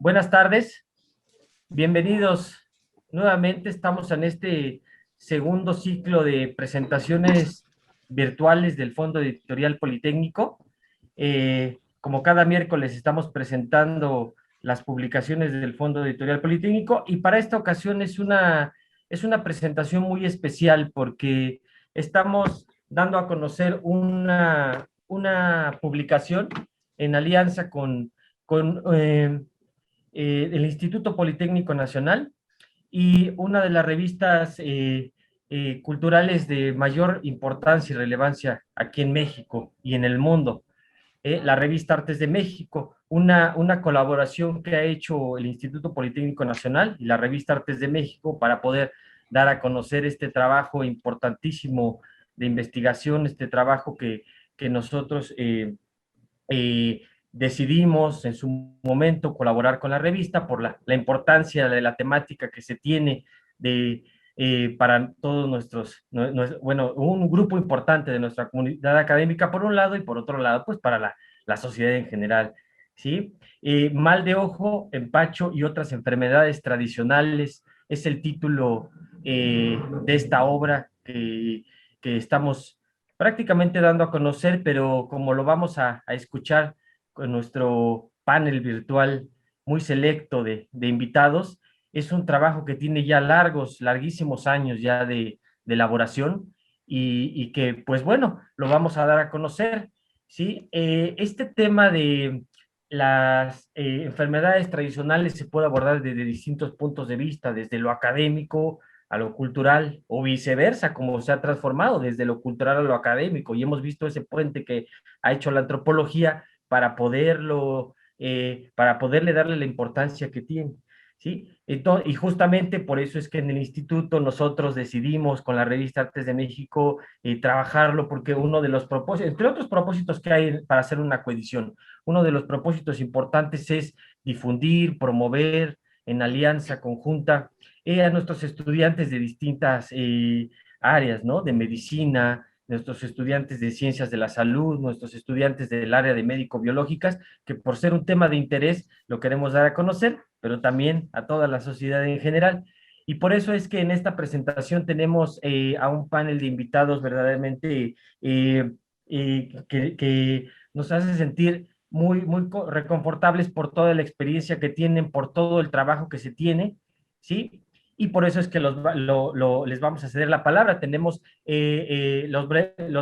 Buenas tardes, bienvenidos nuevamente. Estamos en este segundo ciclo de presentaciones virtuales del Fondo Editorial Politécnico. Como cada miércoles estamos presentando las publicaciones del Fondo Editorial Politécnico y para esta ocasión es una presentación muy especial porque estamos dando a conocer una publicación en alianza con el Instituto Politécnico Nacional y una de las revistas culturales de mayor importancia y relevancia aquí en México y en el mundo, la revista Artes de México, una colaboración que ha hecho el Instituto Politécnico Nacional y la revista Artes de México para poder dar a conocer este trabajo importantísimo de investigación, este trabajo que nosotros decidimos en su momento colaborar con la revista por la importancia de la temática que se tiene para todos bueno, un grupo importante de nuestra comunidad académica por un lado y por otro lado, pues para la sociedad en general, ¿sí? Mal de ojo, empacho y otras enfermedades tradicionales es el título de esta obra que estamos prácticamente dando a conocer, pero como lo vamos a escuchar con nuestro panel virtual muy selecto de invitados, es un trabajo que tiene ya larguísimos años ya de elaboración y que, pues bueno, lo vamos a dar a conocer, ¿sí? Este tema de las enfermedades tradicionales se puede abordar desde distintos puntos de vista, desde lo académico a lo cultural o viceversa, como se ha transformado desde lo cultural a lo académico. Y hemos visto ese puente que ha hecho la antropología para poderle darle la importancia que tiene. ¿Sí? Entonces, y justamente por eso es que en el instituto nosotros decidimos con la revista Artes de México trabajarlo, porque uno de los propósitos, entre otros propósitos que hay para hacer una coedición, uno de los propósitos importantes es difundir, promover en alianza conjunta a nuestros estudiantes de distintas áreas, ¿no? De medicina, nuestros estudiantes de ciencias de la salud, nuestros estudiantes del área de médico-biológicas, que por ser un tema de interés lo queremos dar a conocer, pero también a toda la sociedad en general. Y por eso es que en esta presentación tenemos a un panel de invitados verdaderamente que nos hace sentir muy reconfortables por toda la experiencia que tienen, por todo el trabajo que se tiene, ¿sí? Y por eso es que les vamos a ceder la palabra. Tenemos, los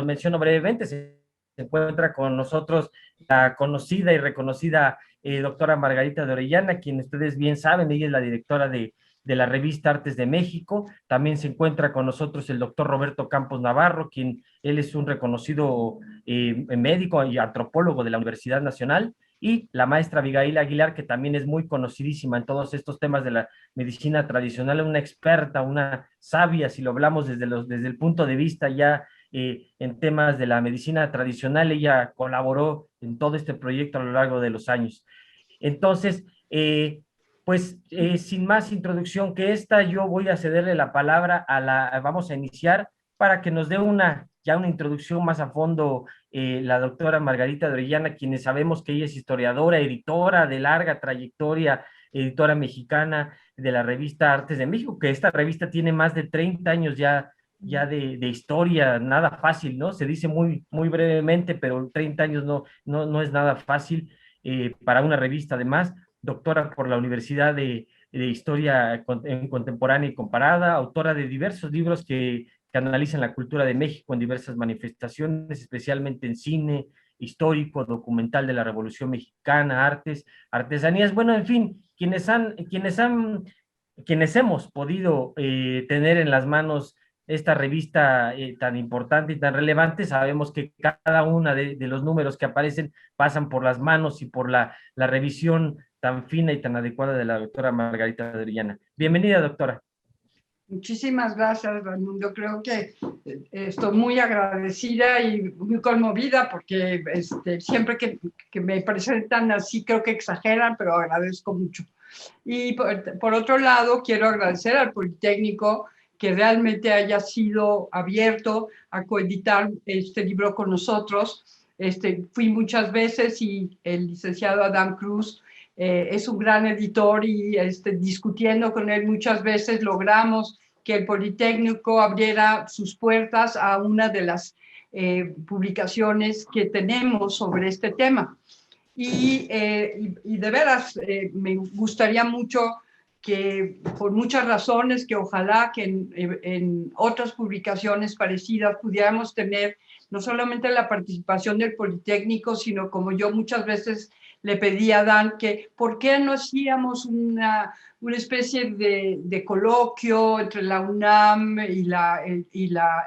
menciono brevemente, se encuentra con nosotros la conocida y reconocida doctora Margarita de Orellana, quien ustedes bien saben, ella es la directora de la revista Artes de México. También se encuentra con nosotros el doctor Roberto Campos Navarro, quien él es un reconocido médico y antropólogo de la Universidad Nacional, y la maestra Abigail Aguilar, que también es muy conocidísima en todos estos temas de la medicina tradicional, una experta, una sabia, si lo hablamos desde el punto de vista ya en temas de la medicina tradicional. Ella colaboró en todo este proyecto a lo largo de los años. Entonces, sin más introducción que esta, yo voy a cederle la palabra vamos a iniciar para que nos dé una introducción más a fondo la doctora Margarita de Orellana, quienes sabemos que ella es historiadora, editora de larga trayectoria, editora mexicana de la revista Artes de México, que esta revista tiene más de 30 años ya de historia, nada fácil, ¿no? Se dice muy brevemente, pero 30 años no es nada fácil para una revista. Además, doctora por la Universidad de Historia Contemporánea y Comparada, autora de diversos libros que analizan la cultura de México en diversas manifestaciones, especialmente en cine, histórico, documental de la Revolución Mexicana, artes, artesanías, bueno, en fin, quienes hemos podido tener en las manos esta revista tan importante y tan relevante, sabemos que cada una de los números que aparecen pasan por las manos y por la revisión tan fina y tan adecuada de la doctora Margarita de Orellana. Bienvenida, doctora. Muchísimas gracias, Raimundo. Creo que estoy muy agradecida y muy conmovida porque siempre que me presentan así creo que exageran, pero agradezco mucho. Y por otro lado, quiero agradecer al Politécnico que realmente haya sido abierto a coeditar este libro con nosotros. Fui muchas veces y el licenciado Adán Cruz es un gran editor y discutiendo con él muchas veces logramos que el Politécnico abriera sus puertas a una de las publicaciones que tenemos sobre este tema. Y de veras, me gustaría mucho que, por muchas razones, que ojalá que en otras publicaciones parecidas pudiéramos tener no solamente la participación del Politécnico, sino como yo muchas veces le pedí a Dan, que por qué no hacíamos una especie de coloquio entre la UNAM y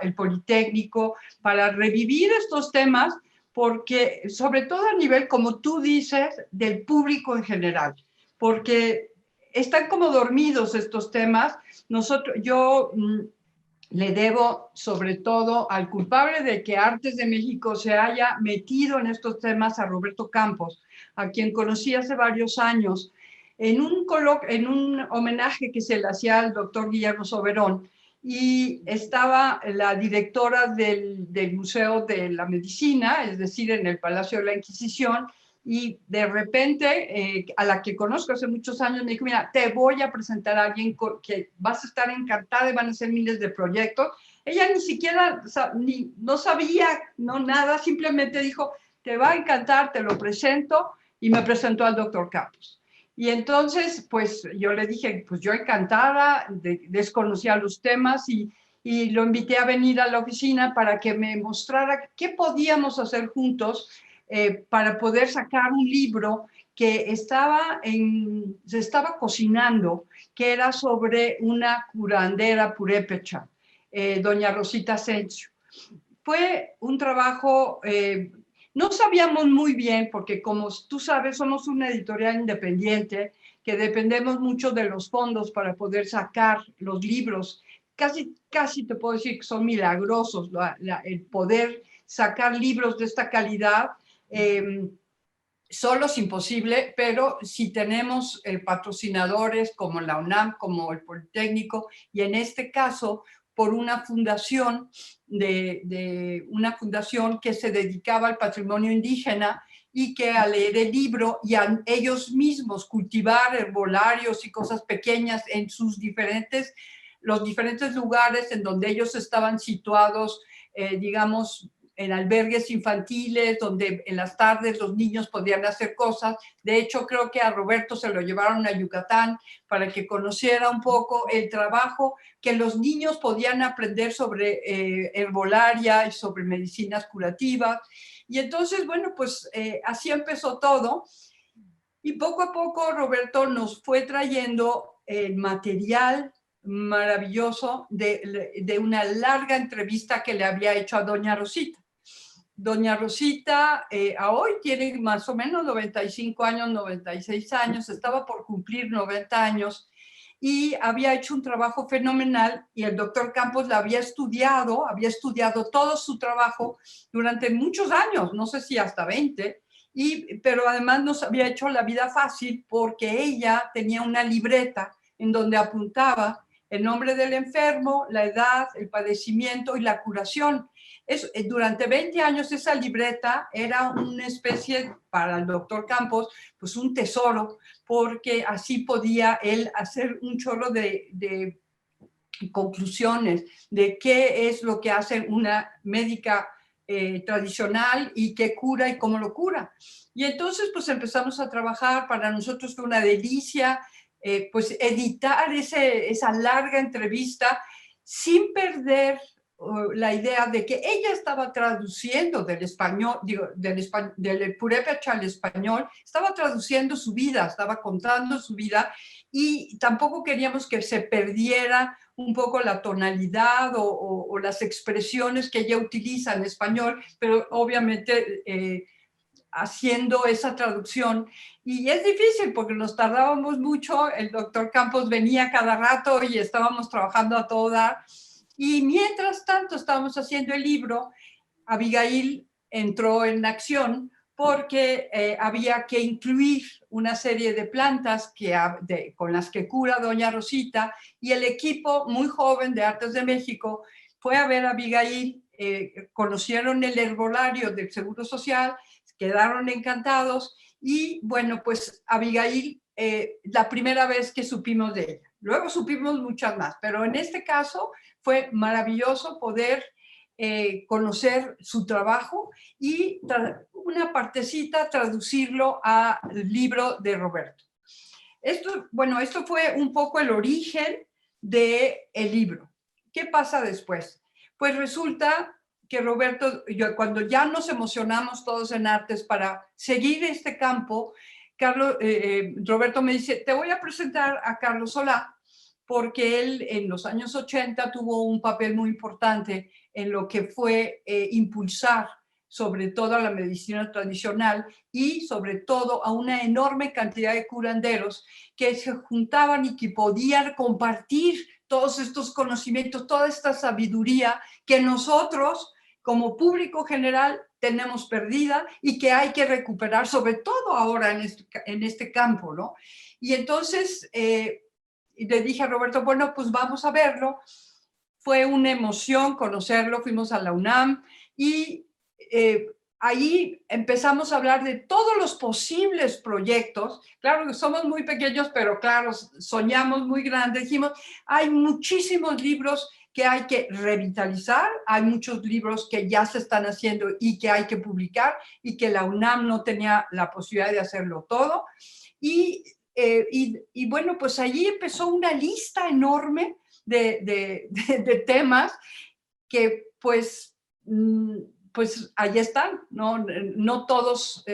el Politécnico para revivir estos temas, porque sobre todo a nivel, como tú dices, del público en general, porque están como dormidos estos temas. Yo le debo sobre todo al culpable de que Artes de México se haya metido en estos temas, a Roberto Campos, a quien conocí hace varios años, en un homenaje que se le hacía al doctor Guillermo Soberón, y estaba la directora del Museo de la Medicina, es decir, en el Palacio de la Inquisición, y de repente, a la que conozco hace muchos años, me dijo, mira, te voy a presentar a alguien que vas a estar encantada y van a ser miles de proyectos. Ella ni siquiera, no sabía, no nada, simplemente dijo, te va a encantar, te lo presento, y me presentó al doctor Campos. Y entonces, pues yo le dije, pues yo encantada, desconocía los temas y lo invité a venir a la oficina para que me mostrara qué podíamos hacer juntos para poder sacar un libro que se estaba cocinando, que era sobre una curandera purépecha, doña Rosita Asensio. Fue un trabajo, no sabíamos muy bien, porque como tú sabes, somos una editorial independiente, que dependemos mucho de los fondos para poder sacar los libros. Casi te puedo decir que son milagrosos el poder sacar libros de esta calidad. Solo es imposible, pero si tenemos patrocinadores como la UNAM, como el Politécnico, y en este caso por una fundación una fundación que se dedicaba al patrimonio indígena, y que al leer el libro y a ellos mismos cultivar herbolarios y cosas pequeñas en los diferentes lugares en donde ellos estaban situados, digamos, en albergues infantiles, donde en las tardes los niños podían hacer cosas. De hecho, creo que a Roberto se lo llevaron a Yucatán para que conociera un poco el trabajo que los niños podían aprender sobre herbolaria y sobre medicinas curativas. Y entonces, bueno, pues así empezó todo. Y poco a poco Roberto nos fue trayendo el material maravilloso de una larga entrevista que le había hecho a doña Rosita. Doña Rosita a hoy tiene más o menos 95 años, 96 años, estaba por cumplir 90 años, y había hecho un trabajo fenomenal, y el doctor Campos la había estudiado todo su trabajo durante muchos años, no sé si hasta 20, pero además nos había hecho la vida fácil, porque ella tenía una libreta en donde apuntaba el nombre del enfermo, la edad, el padecimiento y la curación. Durante 20 años esa libreta era una especie, para el doctor Campos, pues un tesoro, porque así podía él hacer un chorro de conclusiones de qué es lo que hace una médica tradicional y qué cura y cómo lo cura. Y entonces pues empezamos a trabajar. Para nosotros fue una delicia pues editar esa larga entrevista sin perder la idea de que ella estaba traduciendo del español, del purépecha al español, estaba traduciendo su vida, estaba contando su vida, y tampoco queríamos que se perdiera un poco la tonalidad o las expresiones que ella utiliza en español, pero obviamente haciendo esa traducción. Y es difícil porque nos tardábamos mucho, el doctor Campos venía cada rato y estábamos trabajando a todo dar. Y mientras tanto estábamos haciendo el libro, Abigail entró en acción porque había que incluir una serie de plantas con las que cura doña Rosita, y el equipo muy joven de Artes de México fue a ver a Abigail, conocieron el herbolario del Seguro Social, quedaron encantados, y bueno, pues Abigail, la primera vez que supimos de ella. Luego supimos muchas más, pero en este caso fue maravilloso poder conocer su trabajo y una partecita traducirlo al libro de Roberto. Esto fue un poco el origen del libro. ¿Qué pasa después? Pues resulta que Roberto, cuando ya nos emocionamos todos en Artes para seguir este campo, Roberto me dice, te voy a presentar a Carlos Solá, porque él en los años 80 tuvo un papel muy importante en lo que fue impulsar sobre todo a la medicina tradicional y sobre todo a una enorme cantidad de curanderos que se juntaban y que podían compartir todos estos conocimientos, toda esta sabiduría que nosotros como público general tenemos perdida y que hay que recuperar, sobre todo ahora en este campo, ¿no? Y entonces le dije a Roberto, bueno, pues vamos a verlo. Fue una emoción conocerlo, fuimos a la UNAM y ahí empezamos a hablar de todos los posibles proyectos. Claro que somos muy pequeños, pero claro, soñamos muy grande. Dijimos, hay muchísimos libros que hay que revitalizar, hay muchos libros que ya se están haciendo y que hay que publicar y que la UNAM no tenía la posibilidad de hacerlo todo. Y bueno, pues allí empezó una lista enorme de temas que pues ahí están, no todos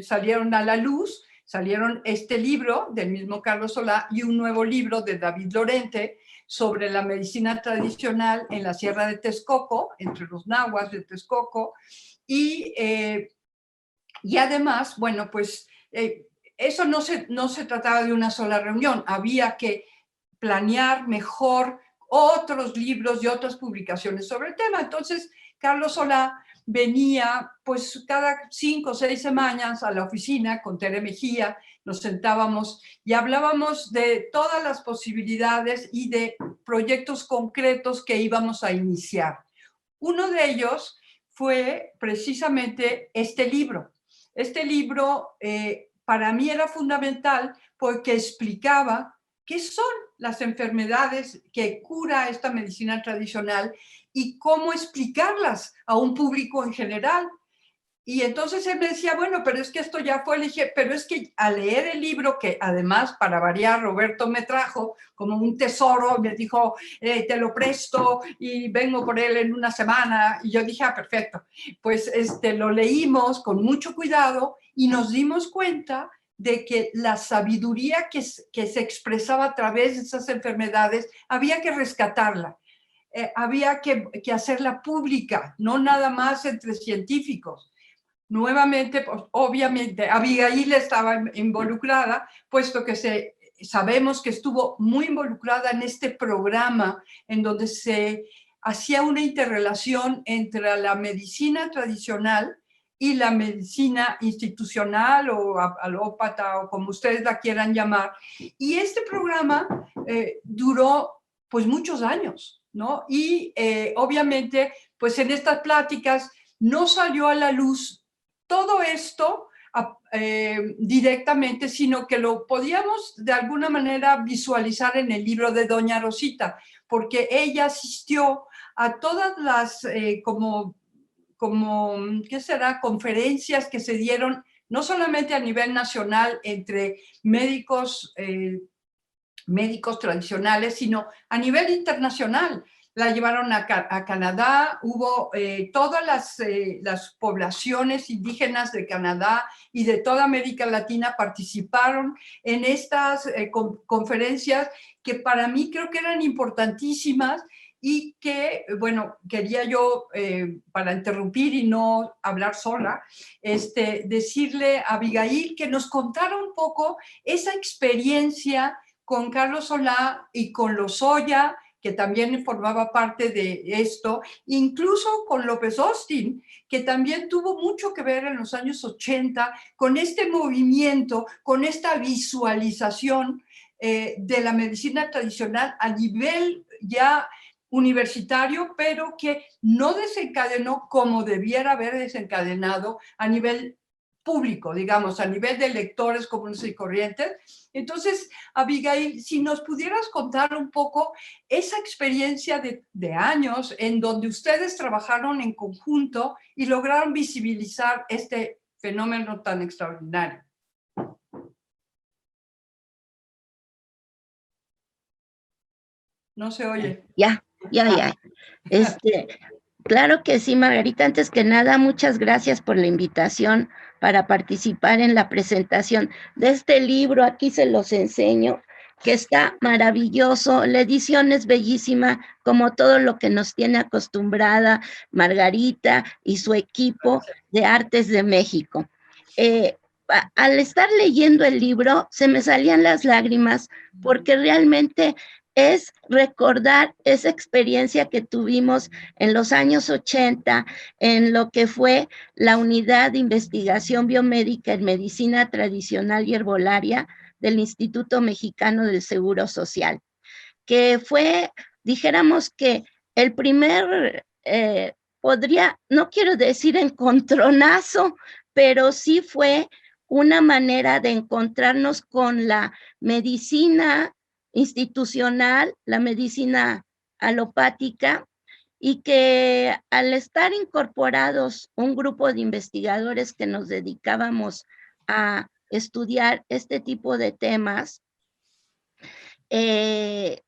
salieron a la luz, salieron este libro del mismo Carlos Solá y un nuevo libro de David Lorente sobre la medicina tradicional en la Sierra de Texcoco, entre los nahuas de Texcoco, y además, bueno, pues eso no se trataba de una sola reunión, había que planear mejor otros libros y otras publicaciones sobre el tema. Entonces, Carlos Solá venía pues cada 5 o 6 semanas a la oficina con Tere Mejía, nos sentábamos y hablábamos de todas las posibilidades y de proyectos concretos que íbamos a iniciar. Uno de ellos fue precisamente este libro. Este libro para mí era fundamental porque explicaba qué son las enfermedades que cura esta medicina tradicional y cómo explicarlas a un público en general. Y entonces él me decía, bueno, pero es que esto ya fue, le dije, pero es que al leer el libro, que además, para variar, Roberto me trajo como un tesoro, me dijo, te lo presto y vengo por él en una semana. Y yo dije, perfecto. Pues lo leímos con mucho cuidado y nos dimos cuenta de que la sabiduría que se expresaba a través de esas enfermedades había que rescatarla. Había que hacerla pública, no nada más entre científicos. Nuevamente, pues, obviamente, Abigail estaba involucrada, puesto que sabemos que estuvo muy involucrada en este programa en donde se hacía una interrelación entre la medicina tradicional y la medicina institucional o alópata o como ustedes la quieran llamar. Y este programa duró pues muchos años, ¿no? Y obviamente, pues en estas pláticas no salió a la luz todo esto directamente, sino que lo podíamos de alguna manera visualizar en el libro de Doña Rosita, porque ella asistió a todas las ¿qué será? Conferencias que se dieron no solamente a nivel nacional entre médicos tradicionales, sino a nivel internacional. La llevaron a Canadá, hubo todas las poblaciones indígenas de Canadá y de toda América Latina participaron en estas conferencias que para mí creo que eran importantísimas y que, bueno, quería yo, para interrumpir y no hablar sola, decirle a Abigail que nos contara un poco esa experiencia con Carlos Solá y con Lozoya, que también formaba parte de esto, incluso con López Austin, que también tuvo mucho que ver en los años 80 con este movimiento, con esta visualización de la medicina tradicional a nivel ya universitario, pero que no desencadenó como debiera haber desencadenado a nivel público, digamos, a nivel de lectores comunes y corrientes. Entonces, Abigail, si nos pudieras contar un poco esa experiencia de años en donde ustedes trabajaron en conjunto y lograron visibilizar este fenómeno tan extraordinario. No se oye. Ya. Claro que sí, Margarita. Antes que nada, muchas gracias por la invitación para participar en la presentación de este libro. Aquí se los enseño, que está maravilloso. La edición es bellísima, como todo lo que nos tiene acostumbrada Margarita y su equipo de Artes de México. Al estar leyendo el libro, se me salían las lágrimas, porque realmente es recordar esa experiencia que tuvimos en los años 80, en lo que fue la Unidad de Investigación Biomédica en Medicina Tradicional y Herbolaria del Instituto Mexicano del Seguro Social, que fue, dijéramos que el primer, no quiero decir encontronazo, pero sí fue una manera de encontrarnos con la medicina institucional, la medicina alopática, y que al estar incorporados un grupo de investigadores que nos dedicábamos a estudiar este tipo de temas, que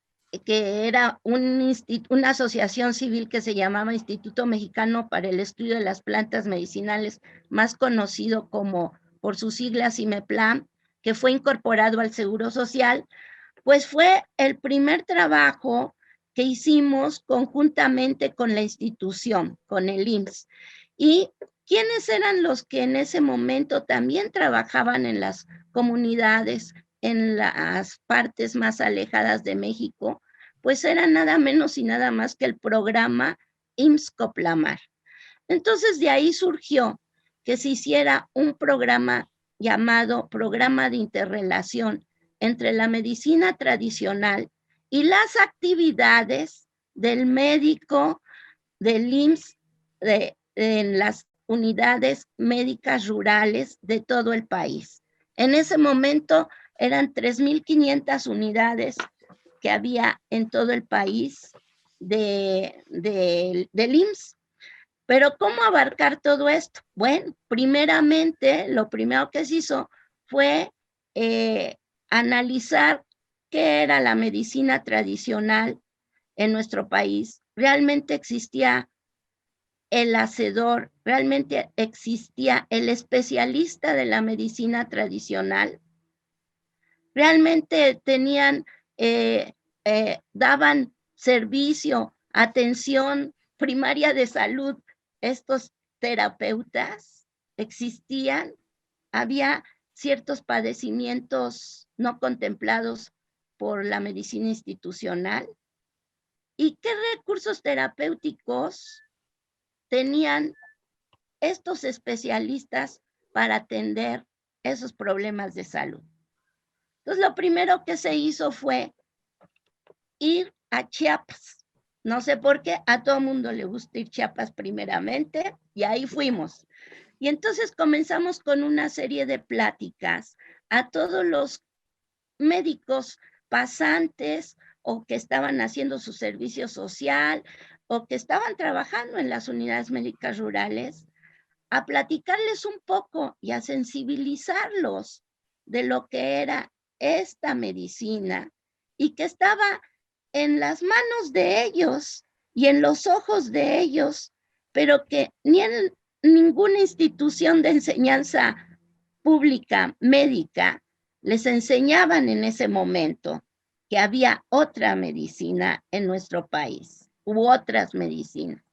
era una asociación civil que se llamaba Instituto Mexicano para el Estudio de las Plantas Medicinales, más conocido como por sus siglas IMEPLAN, que fue incorporado al Seguro Social, pues fue el primer trabajo que hicimos conjuntamente con la institución, con el IMSS. ¿Y quiénes eran los que en ese momento también trabajaban en las comunidades, en las partes más alejadas de México? Pues era nada menos y nada más que el programa IMSS-Coplamar. Entonces de ahí surgió que se hiciera un programa llamado Programa de Interrelación entre la medicina tradicional y las actividades del médico del IMSS en las unidades médicas rurales de todo el país. En ese momento eran 3,500 unidades que había en todo el país del IMSS. Pero ¿cómo abarcar todo esto? Bueno, primeramente, lo primero que se hizo fue analizar qué era la medicina tradicional en nuestro país. Realmente existía el hacedor, realmente existía el especialista de la medicina tradicional. Realmente tenían, daban servicio, atención primaria de salud. Estos terapeutas existían, había ciertos padecimientos no contemplados por la medicina institucional. ¿Y qué recursos terapéuticos tenían estos especialistas para atender esos problemas de salud? Entonces, lo primero que se hizo fue ir a Chiapas. No sé por qué, a todo mundo le gusta ir a Chiapas primeramente, y ahí fuimos. Y entonces comenzamos con una serie de pláticas a todos los médicos pasantes o que estaban haciendo su servicio social o que estaban trabajando en las unidades médicas rurales, a platicarles un poco y a sensibilizarlos de lo que era esta medicina y que estaba en las manos de ellos y en los ojos de ellos, pero que ni en ninguna institución de enseñanza pública médica les enseñaban en ese momento que había otra medicina en nuestro país, u otras medicinas.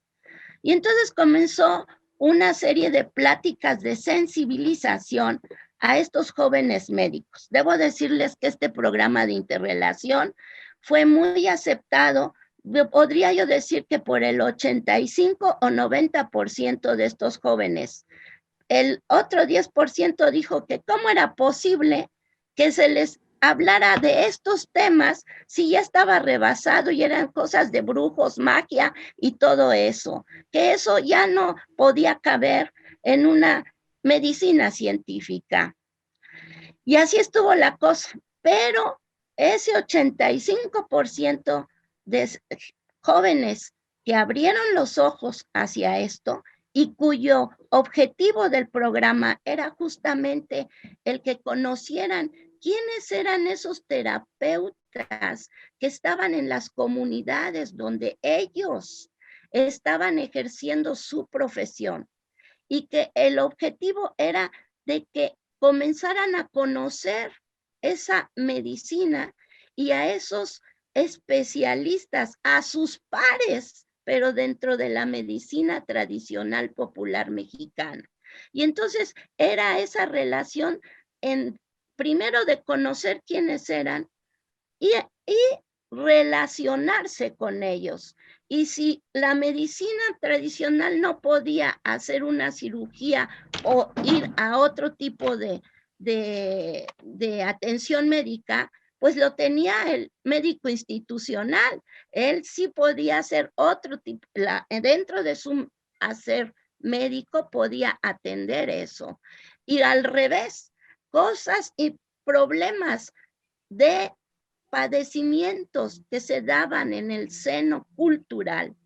Y entonces comenzó una serie de pláticas de sensibilización a estos jóvenes médicos. Debo decirles que este programa de interrelación fue muy aceptado. Podría yo decir que por el 85 o 90% de estos jóvenes. El otro 10% dijo que cómo era posible que se les hablara de estos temas si ya estaba rebasado y eran cosas de brujos, magia y todo eso, que eso ya no podía caber en una medicina científica. Y así estuvo la cosa, pero ese 85% de jóvenes que abrieron los ojos hacia esto y cuyo objetivo del programa era justamente el que conocieran quiénes eran esos terapeutas que estaban en las comunidades donde ellos estaban ejerciendo su profesión, y que el objetivo era de que comenzaran a conocer esa medicina y a esos especialistas, a sus pares, pero dentro de la medicina tradicional popular mexicana. Y entonces era esa relación primero de conocer quiénes eran y relacionarse con ellos. Y si la medicina tradicional no podía hacer una cirugía o ir a otro tipo de atención médica, pues lo tenía el médico institucional. Él sí podía hacer otro tipo, dentro de su hacer médico podía atender eso. Y al revés, cosas y problemas de padecimientos que se daban en el seno cultural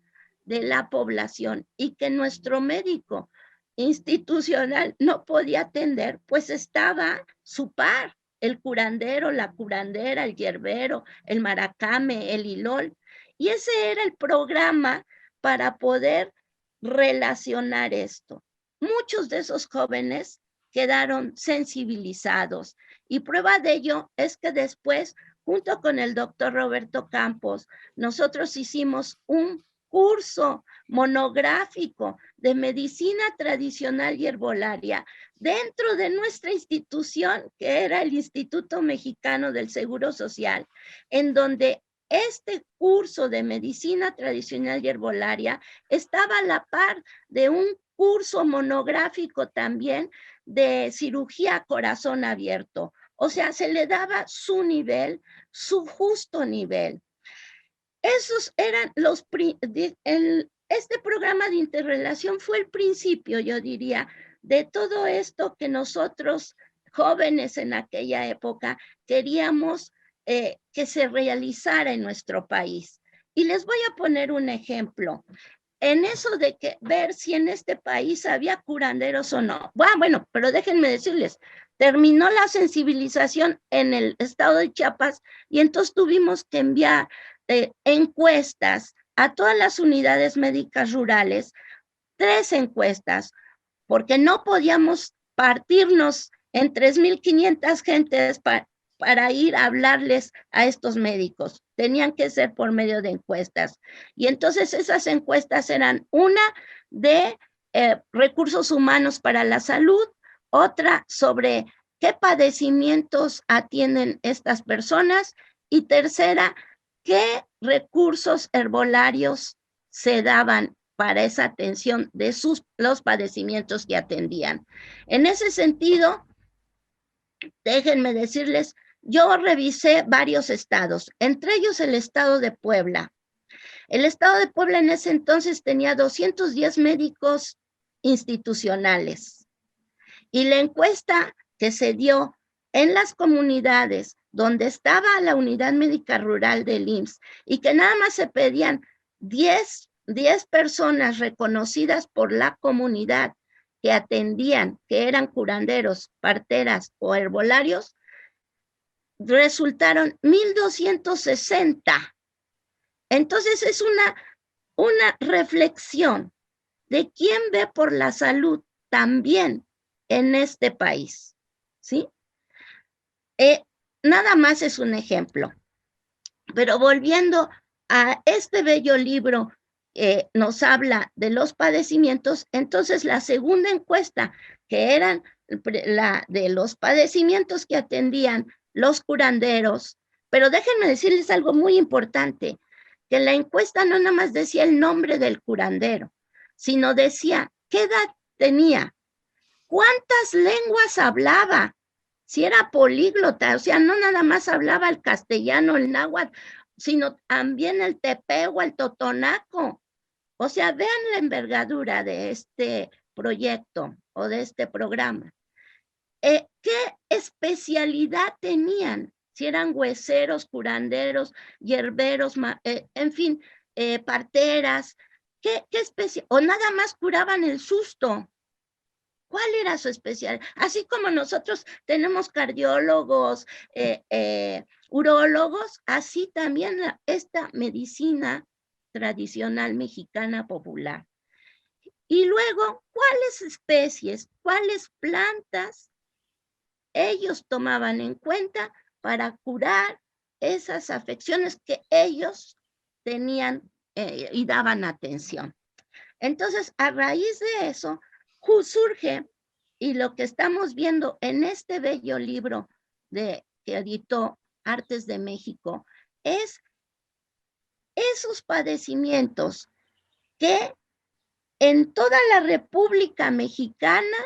de la población y que nuestro médico institucional no podía atender, pues estaba su par, el curandero, la curandera, el hierbero, el maracame, el hilol. Y ese era el programa para poder relacionar esto. Muchos de esos jóvenes quedaron sensibilizados y prueba de ello es que después, junto con el doctor Roberto Campos, nosotros hicimos un curso monográfico de medicina tradicional y herbolaria dentro de nuestra institución, que era el Instituto Mexicano del Seguro Social, en donde este curso de medicina tradicional y herbolaria estaba a la par de un curso monográfico también de cirugía a corazón abierto. O sea, se le daba su nivel, su justo nivel. Esos eran este programa de interrelación fue el principio, yo diría, de todo esto que nosotros, jóvenes en aquella época, queríamos que se realizara en nuestro país. Y les voy a poner un ejemplo. En eso de que ver si en este país había curanderos o no. Bueno, pero déjenme decirles, terminó la sensibilización en el estado de Chiapas y entonces tuvimos que enviar encuestas a todas las unidades médicas rurales, 3 encuestas, porque no podíamos partirnos en 3,500 gentes para ir a hablarles a estos médicos. Tenían que ser por medio de encuestas. Y entonces esas encuestas eran una de recursos humanos para la salud, otra sobre qué padecimientos atienden estas personas y tercera, qué recursos herbolarios se daban para esa atención de los padecimientos que atendían. En ese sentido, déjenme decirles, yo revisé varios estados, entre ellos el estado de Puebla. El estado de Puebla en ese entonces tenía 210 médicos institucionales. Y la encuesta que se dio en las comunidades donde estaba la unidad médica rural del IMSS y que nada más se pedían 10 personas reconocidas por la comunidad que atendían, que eran curanderos, parteras o herbolarios, resultaron 1,260. Entonces es una reflexión de quién ve por la salud también en este país, ¿sí? Nada más es un ejemplo. Pero volviendo a este bello libro que nos habla de los padecimientos, entonces la segunda encuesta, que eran la de los padecimientos que atendían los curanderos, pero déjenme decirles algo muy importante, que la encuesta no nada más decía el nombre del curandero, sino decía qué edad tenía, cuántas lenguas hablaba, si era políglota, o sea, no nada más hablaba el castellano, el náhuatl, sino también el tepehua, el totonaco. O sea, vean la envergadura de este proyecto o de este programa. ¿Qué especialidad tenían? Si eran hueseros, curanderos, hierberos, en fin, parteras, ¿qué especialidad? O nada más curaban el susto. ¿Cuál era su especialidad? Así como nosotros tenemos cardiólogos, urólogos, así también esta medicina tradicional mexicana popular. Y luego, ¿cuáles especies, cuáles plantas ellos tomaban en cuenta para curar esas afecciones que ellos tenían y daban atención? Entonces, a raíz de eso, surge, y lo que estamos viendo en este bello libro que editó Artes de México, es esos padecimientos que en toda la República Mexicana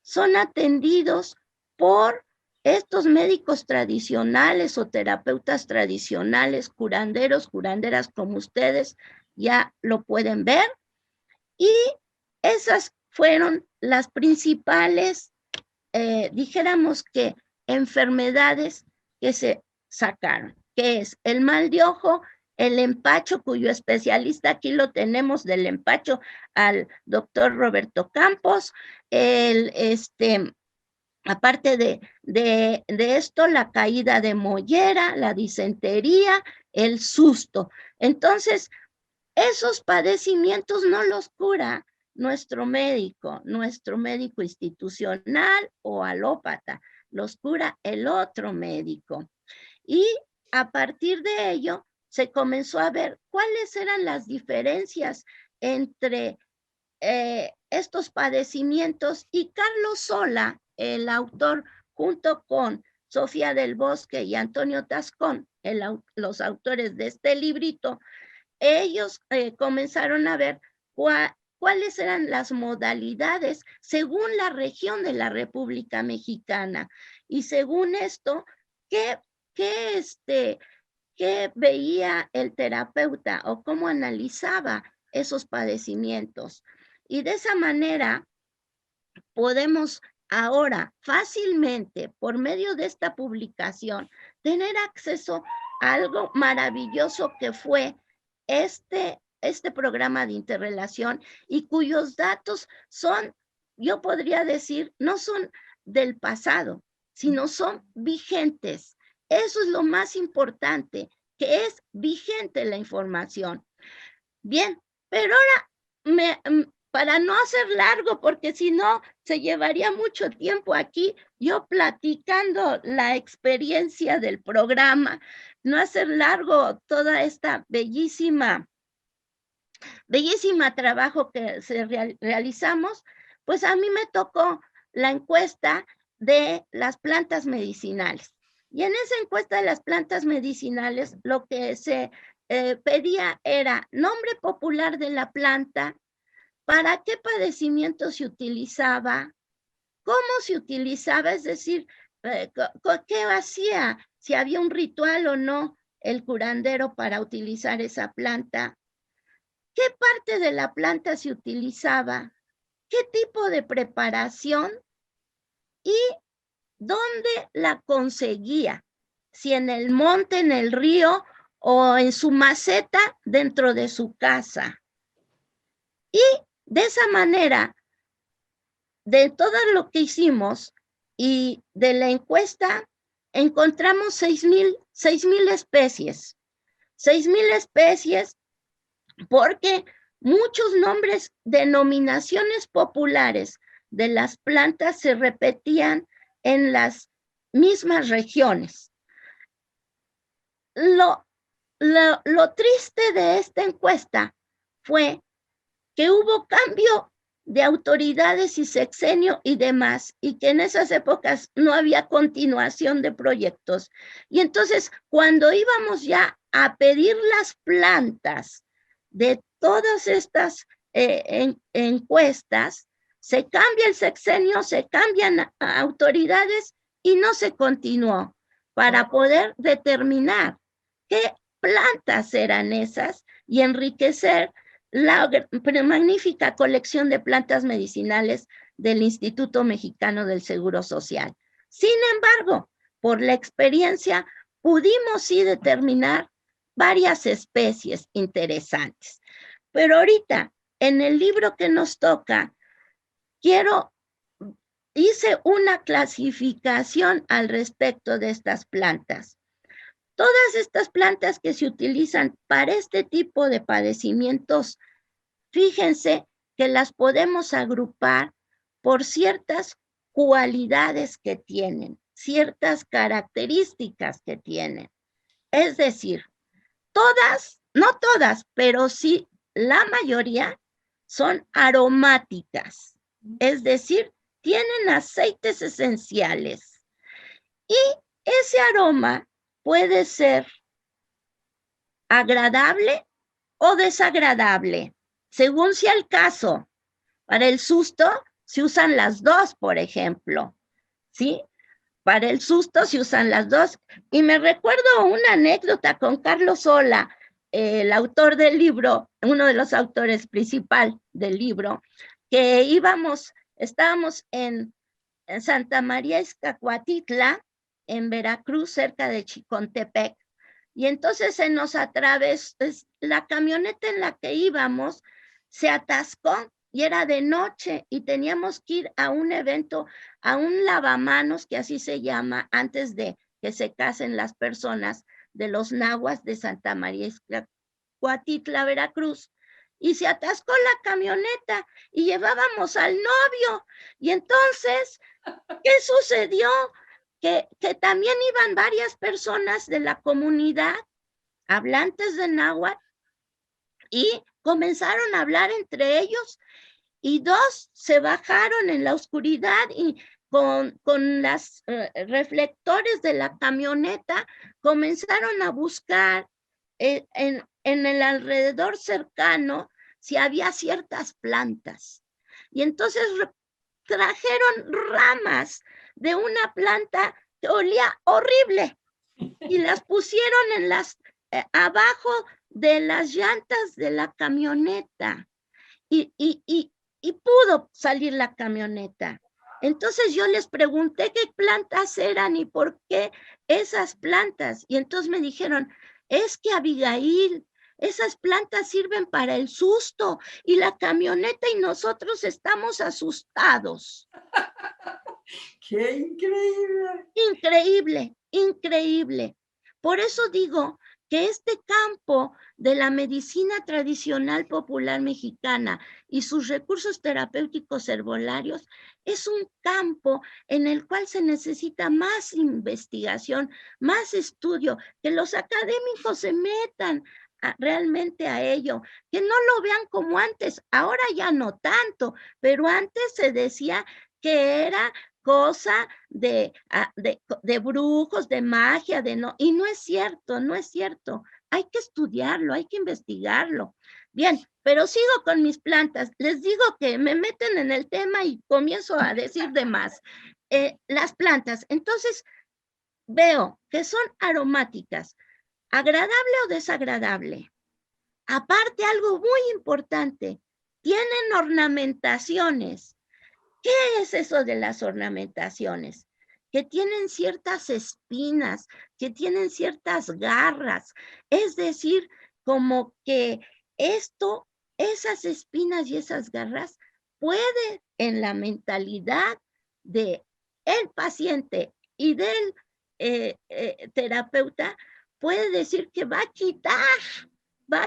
son atendidos por estos médicos tradicionales o terapeutas tradicionales, curanderos, curanderas, como ustedes ya lo pueden ver. Y esas fueron las principales, dijéramos que, enfermedades que se sacaron, que es el mal de ojo, el empacho, cuyo especialista aquí lo tenemos del empacho al doctor Roberto Campos, aparte de esto, la caída de mollera, la disentería, el susto. Entonces, esos padecimientos no los cura nuestro médico institucional o alópata, los cura el otro médico. Y a partir de ello se comenzó a ver cuáles eran las diferencias entre estos padecimientos, y Carlos Sola, el autor, junto con Sofía del Bosque y Antonio Tascón, los autores de este librito, ellos comenzaron a ver cuáles eran las modalidades según la región de la República Mexicana, y según esto, qué veía el terapeuta o cómo analizaba esos padecimientos. Y de esa manera podemos ahora fácilmente, por medio de esta publicación, tener acceso a algo maravilloso que fue este programa de interrelación, y cuyos datos son, yo podría decir, no son del pasado, sino son vigentes. Eso es lo más importante, que es vigente la información. Bien, pero ahora para no hacer largo, porque si no se llevaría mucho tiempo aquí yo platicando la experiencia del programa, no hacer largo toda esta bellísima trabajo que realizamos, pues a mí me tocó la encuesta de las plantas medicinales. Y en esa encuesta de las plantas medicinales, lo que se pedía era nombre popular de la planta, para qué padecimiento se utilizaba, cómo se utilizaba, es decir, qué hacía, si había un ritual o no el curandero para utilizar esa planta, qué parte de la planta se utilizaba, qué tipo de preparación y dónde la conseguía, si en el monte, en el río o en su maceta dentro de su casa. Y de esa manera, de todo lo que hicimos y de la encuesta, encontramos 6,000 especies. 6,000 especies, porque muchos nombres, denominaciones populares de las plantas se repetían en las mismas regiones. Lo triste de esta encuesta fue que hubo cambio de autoridades y sexenio y demás, y que en esas épocas no había continuación de proyectos. Y entonces, cuando íbamos ya a pedir las plantas de todas estas encuestas, se cambia el sexenio, se cambian autoridades y no se continuó para poder determinar qué plantas eran esas y enriquecer la magnífica colección de plantas medicinales del Instituto Mexicano del Seguro Social. Sin embargo, por la experiencia, pudimos sí determinar varias especies interesantes. Pero ahorita, en el libro que nos toca, hice una clasificación al respecto de estas plantas. Todas estas plantas que se utilizan para este tipo de padecimientos, fíjense que las podemos agrupar por ciertas cualidades que tienen, ciertas características que tienen. Es decir, todas, no todas, pero sí la mayoría son aromáticas, es decir, tienen aceites esenciales y ese aroma puede ser agradable o desagradable, según sea el caso. Para el susto se usan las dos, por ejemplo, ¿sí? Para el susto se usan las dos. Y me recuerdo una anécdota con Carlos Sola, el autor del libro, uno de los autores principal del libro, que estábamos en Santa María Iztacuatitla, en Veracruz, cerca de Chicontepec, y entonces se nos atravesó, la camioneta en la que íbamos se atascó y era de noche y teníamos que ir a un evento, a un lavamanos, que así se llama, antes de que se casen las personas de los nahuas de Santa María Iztacuatitla, Veracruz. Y se atascó la camioneta y llevábamos al novio. Y entonces, ¿qué sucedió? Que también iban varias personas de la comunidad, hablantes de náhuatl, y comenzaron a hablar entre ellos, y dos se bajaron en la oscuridad y con los reflectores de la camioneta comenzaron a buscar en el alrededor cercano si había ciertas plantas. Y entonces trajeron ramas de una planta que olía horrible y las pusieron abajo de las llantas de la camioneta y pudo salir la camioneta. Entonces yo les pregunté qué plantas eran y por qué esas plantas. Y entonces me dijeron, es que Abigail, esas plantas sirven para el susto y la camioneta y nosotros estamos asustados. ¡Qué increíble! Increíble, increíble. Por eso digo que este campo de la medicina tradicional popular mexicana y sus recursos terapéuticos herbolarios es un campo en el cual se necesita más investigación, más estudio, que los académicos se metan realmente a ello, que no lo vean como antes, ahora ya no tanto, pero antes se decía que era cosa de brujos, de magia, y no es cierto, no es cierto. Hay que estudiarlo, hay que investigarlo. Bien, pero sigo con mis plantas. Les digo que me meten en el tema y comienzo a decir de más. Las plantas, entonces veo que son aromáticas, agradable o desagradable. Aparte, algo muy importante, tienen ornamentaciones. ¿Qué es eso de las ornamentaciones? Que tienen ciertas espinas, que tienen ciertas garras. Es decir, como que esas espinas y esas garras puede en la mentalidad del paciente y del terapeuta, puede decir que va a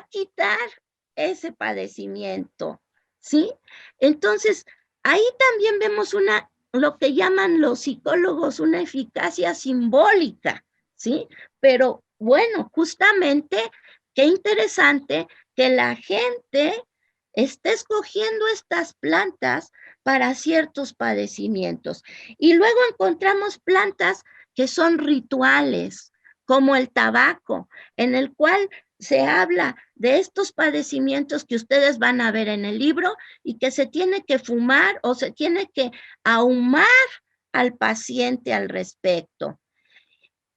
quitar ese padecimiento, ¿sí? Entonces, ahí también vemos lo que llaman los psicólogos una eficacia simbólica, ¿sí? Pero bueno, justamente, qué interesante que la gente esté escogiendo estas plantas para ciertos padecimientos. Y luego encontramos plantas que son rituales, como el tabaco, en el cual se habla de estos padecimientos que ustedes van a ver en el libro y que se tiene que fumar o se tiene que ahumar al paciente al respecto.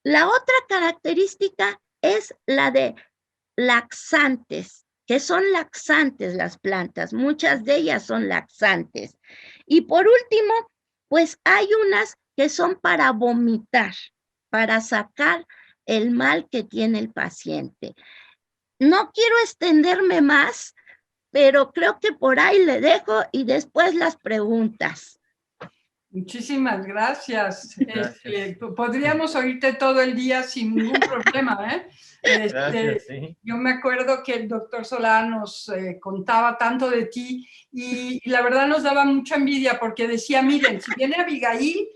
La otra característica es la de laxantes. que son laxantes las plantas, muchas de ellas son laxantes. Y por último, pues hay unas que son para vomitar, para sacar el mal que tiene el paciente. No quiero extenderme más, pero creo que por ahí le dejo y después las preguntas. Muchísimas gracias. Gracias. Podríamos oírte todo el día sin ningún problema, ¿eh? Gracias, sí. Yo me acuerdo que el doctor Solá nos contaba tanto de ti y la verdad nos daba mucha envidia porque decía, miren, si viene Abigail,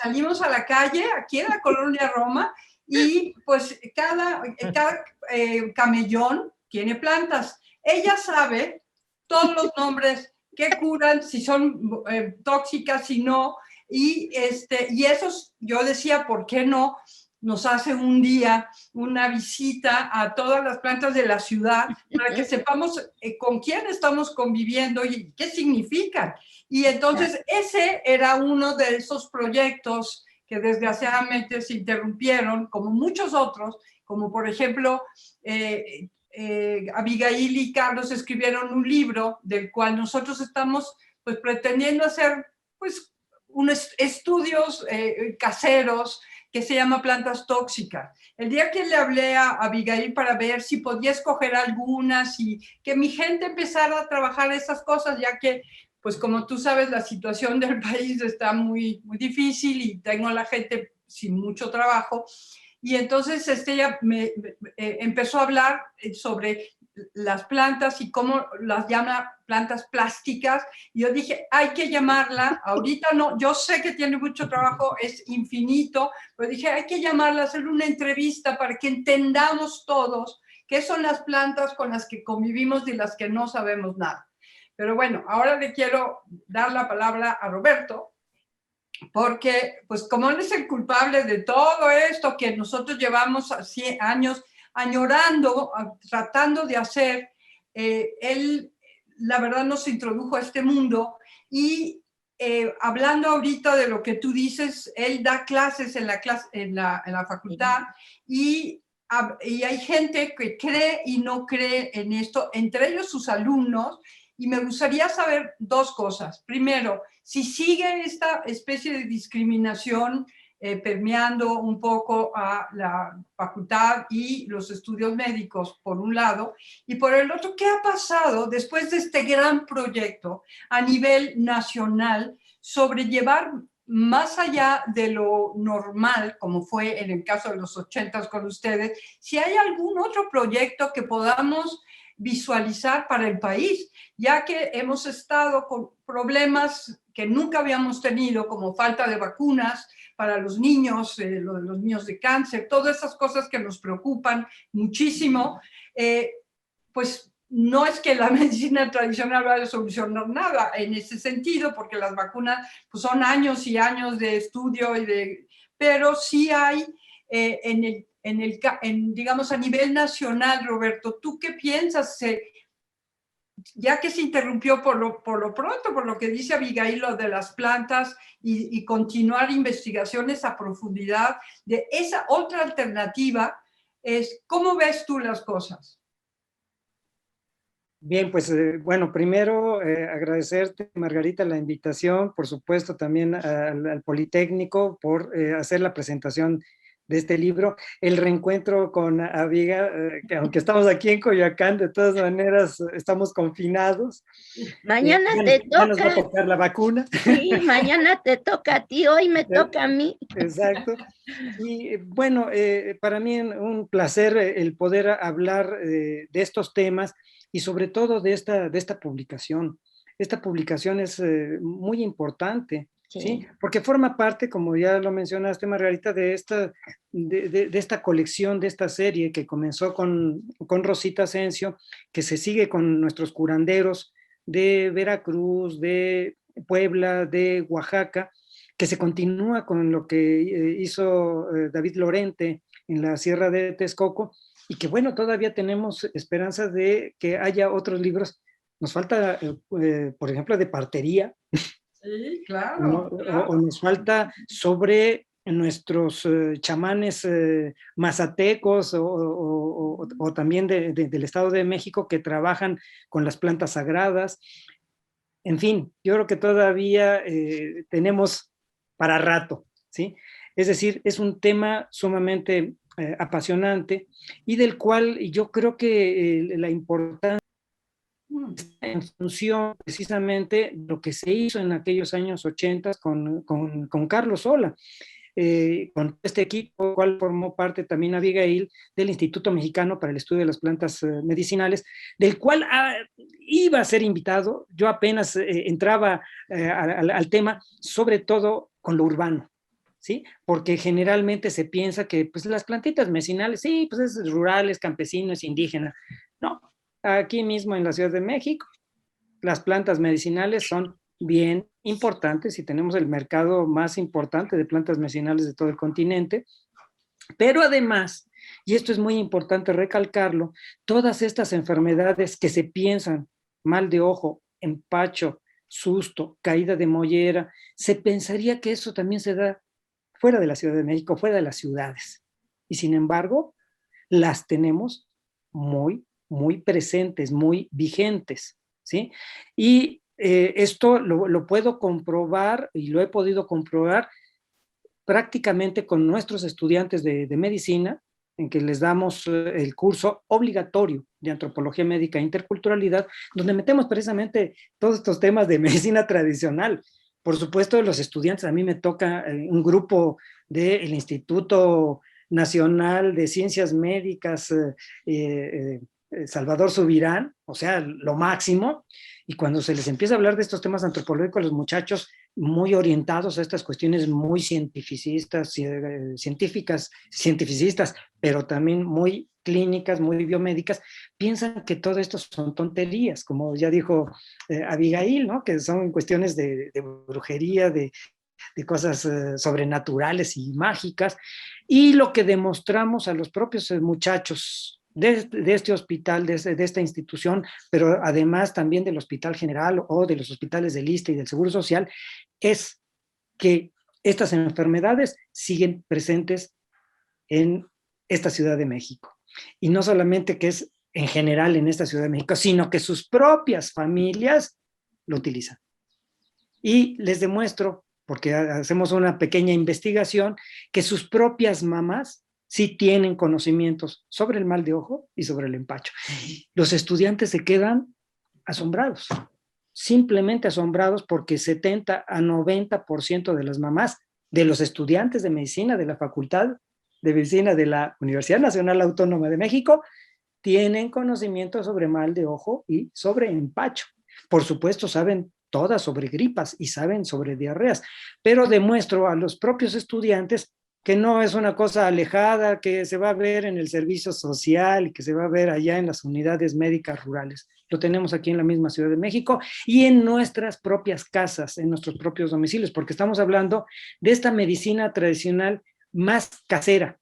salimos a la calle, aquí en la colonia Roma, y pues cada camellón tiene plantas. Ella sabe todos los nombres que curan, si son tóxicas, si no, y esos, yo decía, ¿por qué no nos hace un día una visita a todas las plantas de la ciudad para que sepamos con quién estamos conviviendo y qué significan? Y entonces ese era uno de esos proyectos que desgraciadamente se interrumpieron, como muchos otros, como por ejemplo Abigail y Carlos escribieron un libro del cual nosotros estamos pues pretendiendo hacer pues unos estudios caseros que se llama Plantas Tóxicas. El día que le hablé a Abigail para ver si podía escoger algunas y que mi gente empezara a trabajar esas cosas, ya que pues como tú sabes la situación del país está muy, muy difícil y tengo a la gente sin mucho trabajo. Y entonces ella empezó a hablar sobre las plantas y cómo las llama plantas plásticas. Y yo dije, hay que llamarla, ahorita no, yo sé que tiene mucho trabajo, es infinito, pero dije, hay que llamarla, hacerle una entrevista para que entendamos todos qué son las plantas con las que convivimos y las que no sabemos nada. Pero bueno, ahora le quiero dar la palabra a Roberto, porque pues como él es el culpable de todo esto que nosotros llevamos así años añorando, tratando de hacer, él la verdad nos introdujo a este mundo y hablando ahorita de lo que tú dices, él da clases en la facultad y hay gente que cree y no cree en esto, entre ellos sus alumnos, y me gustaría saber dos cosas. Primero, si sigue esta especie de discriminación permeando un poco a la facultad y los estudios médicos, por un lado, y por el otro, ¿qué ha pasado después de este gran proyecto a nivel nacional sobre llevar más allá de lo normal, como fue en el caso de los 80s con ustedes, si hay algún otro proyecto que podamos visualizar para el país, ya que hemos estado con problemas que nunca habíamos tenido, como falta de vacunas para los niños, lo de los niños de cáncer, todas esas cosas que nos preocupan muchísimo, pues no es que la medicina tradicional vaya a solucionar nada en ese sentido, porque las vacunas pues, son años y años de estudio, pero sí hay digamos, a nivel nacional, Roberto, ¿tú qué piensas? Ya que se interrumpió por lo pronto, por lo que dice Abigail, lo de las plantas y continuar investigaciones a profundidad de esa otra alternativa, ¿cómo ves tú las cosas? Bien, pues bueno, primero agradecerte, Margarita, la invitación, por supuesto también al Politécnico por hacer la presentación de este libro, el reencuentro con Abigail, que aunque estamos aquí en Coyoacán, de todas maneras estamos confinados. Mañana te toca. Ya nos va a tocar la vacuna. Sí, mañana te toca a ti, hoy me toca a mí. Exacto. Y bueno, para mí un placer el poder hablar de estos temas y sobre todo de esta publicación. Esta publicación es muy importante. ¿Sí? Porque forma parte, como ya lo mencionaste, Margarita, de esta colección, de esta serie que comenzó con Rosita Asensio, que se sigue con nuestros curanderos de Veracruz, de Puebla, de Oaxaca, que se continúa con lo que hizo David Lorente en la Sierra de Texcoco, y que bueno, todavía tenemos esperanzas de que haya otros libros. Nos falta, por ejemplo, de partería. Sí, claro. O nos falta sobre nuestros chamanes mazatecos o también del Estado de México que trabajan con las plantas sagradas. En fin, yo creo que todavía tenemos para rato, ¿sí? Es decir, es un tema sumamente apasionante y del cual yo creo que la importancia en función precisamente de lo que se hizo en aquellos años 80 con Carlos Sola. Con este equipo, cual formó parte también Abigail del Instituto Mexicano para el Estudio de las Plantas Medicinales, del cual iba a ser invitado. Yo apenas entraba al tema, sobre todo con lo urbano, ¿sí? Porque generalmente se piensa que pues, las plantitas medicinales, sí, pues es rural, es campesino, es indígena. No, aquí mismo en la Ciudad de México, las plantas medicinales son bien importantes y tenemos el mercado más importante de plantas medicinales de todo el continente, pero además, y esto es muy importante recalcarlo, todas estas enfermedades que se piensan, mal de ojo, empacho, susto, caída de mollera, se pensaría que eso también se da fuera de la Ciudad de México, fuera de las ciudades. Y sin embargo, las tenemos muy presentes, muy vigentes, ¿sí? Y esto lo puedo comprobar y lo he podido comprobar prácticamente con nuestros estudiantes de medicina, en que les damos el curso obligatorio de antropología médica e interculturalidad, donde metemos precisamente todos estos temas de medicina tradicional. Por supuesto, los estudiantes, a mí me toca un grupo del Instituto Nacional de Ciencias Médicas, Salvador Subirán, o sea, lo máximo, y cuando se les empieza a hablar de estos temas antropológicos, los muchachos muy orientados a estas cuestiones muy cientificistas, cientificistas, pero también muy clínicas, muy biomédicas, piensan que todo esto son tonterías, como ya dijo Abigail, ¿no? Que son cuestiones de brujería, de cosas sobrenaturales y mágicas, y lo que demostramos a los propios muchachos de este hospital, de esta institución, pero además también del Hospital General o de los hospitales del ISSSTE y del Seguro Social, es que estas enfermedades siguen presentes en esta Ciudad de México. Y no solamente que es en general en esta Ciudad de México, sino que sus propias familias lo utilizan. Y les demuestro, porque hacemos una pequeña investigación, que sus propias mamás sí tienen conocimientos sobre el mal de ojo y sobre el empacho. Los estudiantes se quedan asombrados, simplemente asombrados, porque 70 a 90% de las mamás de los estudiantes de medicina de la Facultad de Medicina de la Universidad Nacional Autónoma de México tienen conocimiento sobre mal de ojo y sobre empacho. Por supuesto, saben todas sobre gripas y saben sobre diarreas, pero demuestro a los propios estudiantes que no es una cosa alejada, que se va a ver en el servicio social y que se va a ver allá en las unidades médicas rurales. Lo tenemos aquí en la misma Ciudad de México y en nuestras propias casas, en nuestros propios domicilios, porque estamos hablando de esta medicina tradicional más casera,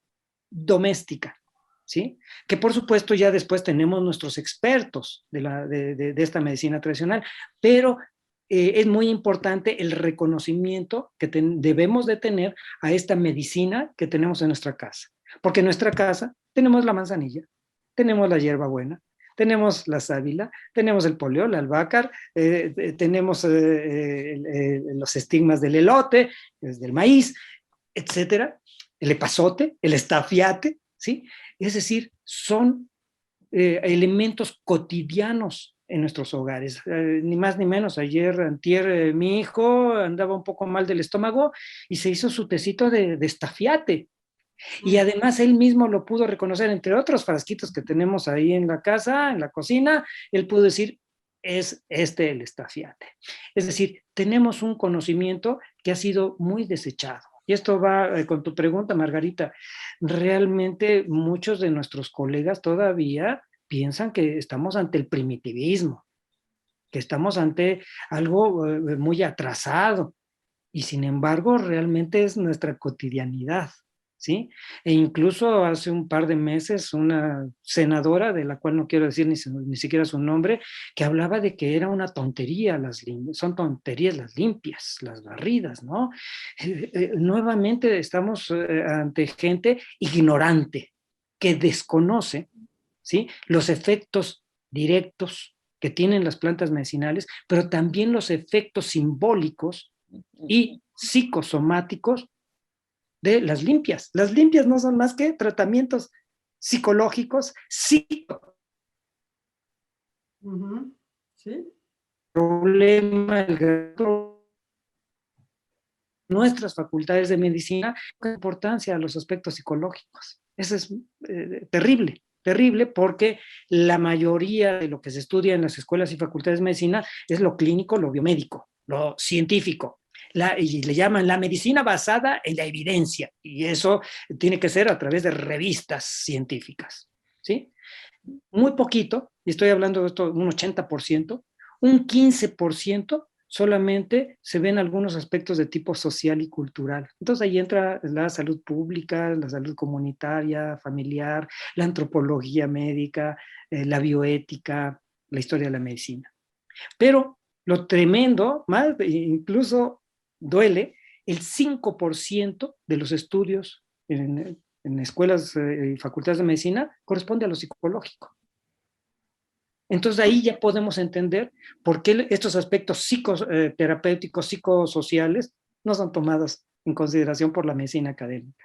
doméstica, ¿sí? Que por supuesto ya después tenemos nuestros expertos de esta medicina tradicional, pero es muy importante el reconocimiento que debemos de tener a esta medicina que tenemos en nuestra casa. Porque en nuestra casa tenemos la manzanilla, tenemos la hierbabuena, tenemos la sábila, tenemos el poleo, el albácar, tenemos los estigmas del elote, del maíz, etcétera, el epazote, el estafiate, ¿sí? Es decir, son elementos cotidianos en nuestros hogares, ni más ni menos. Ayer, antier, mi hijo andaba un poco mal del estómago y se hizo su tecito de estafiate. Y además él mismo lo pudo reconocer, entre otros frasquitos que tenemos ahí en la casa, en la cocina, él pudo decir, es este el estafiate. Es decir, tenemos un conocimiento que ha sido muy desechado. Y esto va con tu pregunta, Margarita. Realmente muchos de nuestros colegas todavía piensan que estamos ante el primitivismo, que estamos ante algo muy atrasado. Y sin embargo, realmente es nuestra cotidianidad. ¿sí? E incluso hace un par de meses una senadora, de la cual no quiero decir ni siquiera su nombre, que hablaba de que era una tontería, son tonterías las limpias, las barridas, ¿no? Nuevamente estamos ante gente ignorante, que desconoce, ¿sí?, los efectos directos que tienen las plantas medicinales, pero también los efectos simbólicos y psicosomáticos de las limpias. Las limpias no son más que tratamientos psicológicos, ¿Sí? problema, nuestras facultades de medicina, con importancia a los aspectos psicológicos. Eso es terrible, terrible, porque la mayoría de lo que se estudia en las escuelas y facultades de medicina es lo clínico, lo biomédico, lo científico. Y le llaman la medicina basada en la evidencia, y eso tiene que ser a través de revistas científicas, ¿sí? Muy poquito, y estoy hablando de esto, un 80%, un 15% solamente se ven algunos aspectos de tipo social y cultural. Entonces ahí entra la salud pública, la salud comunitaria, familiar, la antropología médica, la bioética, la historia de la medicina. Pero lo tremendo, más incluso duele, el 5% de los estudios en escuelas y facultades de medicina corresponde a lo psicológico. Entonces ahí ya podemos entender por qué estos aspectos psicoterapéuticos, psicosociales, no son tomados en consideración por la medicina académica,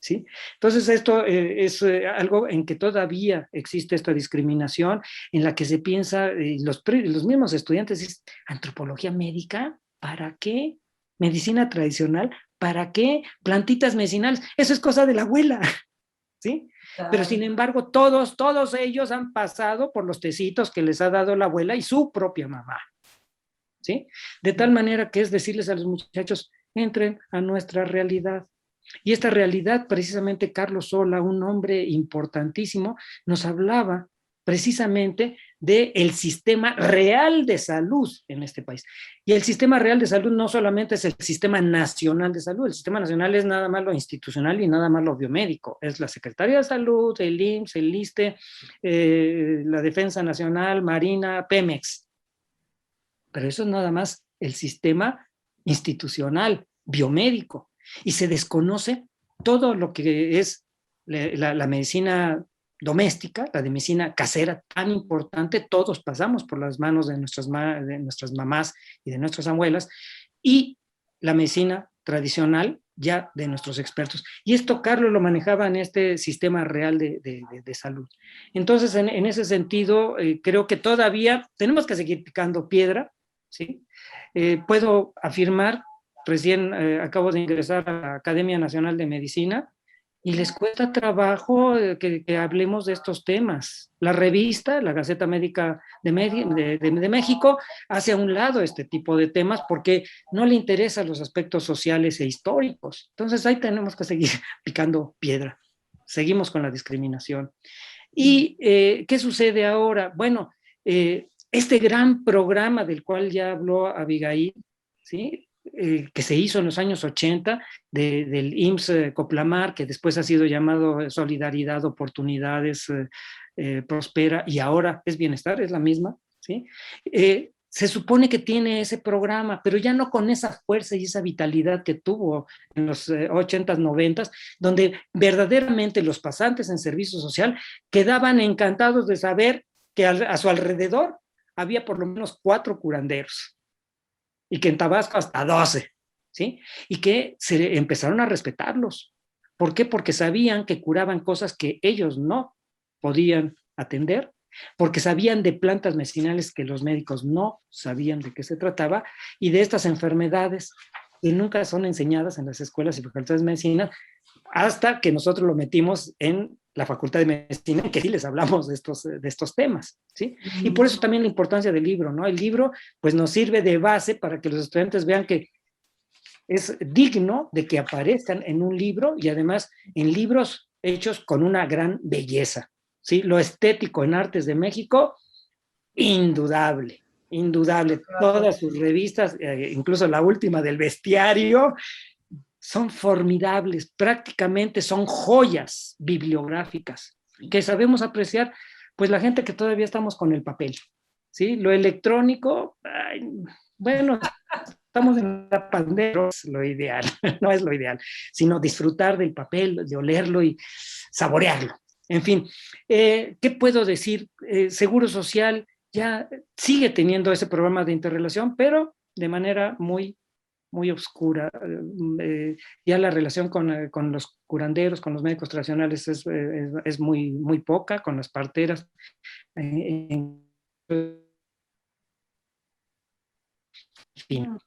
¿sí? Entonces esto es algo en que todavía existe esta discriminación, en la que se piensa, los mismos estudiantes dicen, antropología médica, ¿para qué? Medicina tradicional, ¿para qué? Plantitas medicinales, eso es cosa de la abuela, ¿sí? Pero sin embargo, todos ellos han pasado por los tecitos que les ha dado la abuela y su propia mamá, ¿sí? De tal manera que es decirles a los muchachos, entren a nuestra realidad. Y esta realidad, precisamente Carlos Sola, un hombre importantísimo, nos hablaba precisamente del sistema real de salud en este país. Y el sistema real de salud no solamente es el sistema nacional de salud, el sistema nacional es nada más lo institucional y nada más lo biomédico, es la Secretaría de Salud, el IMSS, el ISSSTE, la Defensa Nacional, Marina, Pemex. Pero eso es nada más el sistema institucional, biomédico, y se desconoce todo lo que es la medicina doméstica, la de medicina casera, tan importante. Todos pasamos por las manos de nuestras mamás y de nuestras abuelas, y la medicina tradicional ya de nuestros expertos. Y esto Carlos lo manejaba en este sistema real de salud. Entonces, en ese sentido, creo que todavía tenemos que seguir picando piedra, ¿sí? Puedo afirmar, recién acabo de ingresar a la Academia Nacional de Medicina, y les cuesta trabajo que hablemos de estos temas. La revista, la Gaceta Médica de México, hace a un lado este tipo de temas porque no le interesan los aspectos sociales e históricos. Entonces ahí tenemos que seguir picando piedra. Seguimos con la discriminación. ¿Y qué sucede ahora? Bueno, este gran programa del cual ya habló Abigail, ¿sí?, que se hizo en los años 80 del IMSS Coplamar, que después ha sido llamado Solidaridad, Oportunidades, Prospera, y ahora es Bienestar, es la misma, ¿sí? Se supone que tiene ese programa, pero ya no con esa fuerza y esa vitalidad que tuvo en los 80s, 90s, donde verdaderamente los pasantes en servicio social quedaban encantados de saber que a su alrededor había por lo menos 4 curanderos, y que en Tabasco hasta 12, ¿sí? Y que se empezaron a respetarlos. ¿Por qué? Porque sabían que curaban cosas que ellos no podían atender, porque sabían de plantas medicinales que los médicos no sabían de qué se trataba, y de estas enfermedades que nunca son enseñadas en las escuelas y facultades de medicina, hasta que nosotros lo metimos en la Facultad de Medicina, que sí les hablamos de estos temas, ¿sí? Y por eso también la importancia del libro, ¿no? El libro, pues, nos sirve de base para que los estudiantes vean que es digno de que aparezcan en un libro, y además en libros hechos con una gran belleza, ¿sí? Lo estético en Artes de México, indudable, indudable. Todas sus revistas, incluso la última del bestiario, son formidables, prácticamente son joyas bibliográficas que sabemos apreciar, pues la gente que todavía estamos con el papel, ¿sí? Lo electrónico, ay, bueno, estamos en la pandemia, no es lo ideal, no es lo ideal, sino disfrutar del papel, de olerlo y saborearlo. En fin, ¿qué puedo decir? Seguro Social ya sigue teniendo ese programa de interrelación, pero de manera muy oscura. Ya la relación con los curanderos, con los médicos tradicionales es muy poca, con las parteras. En fin,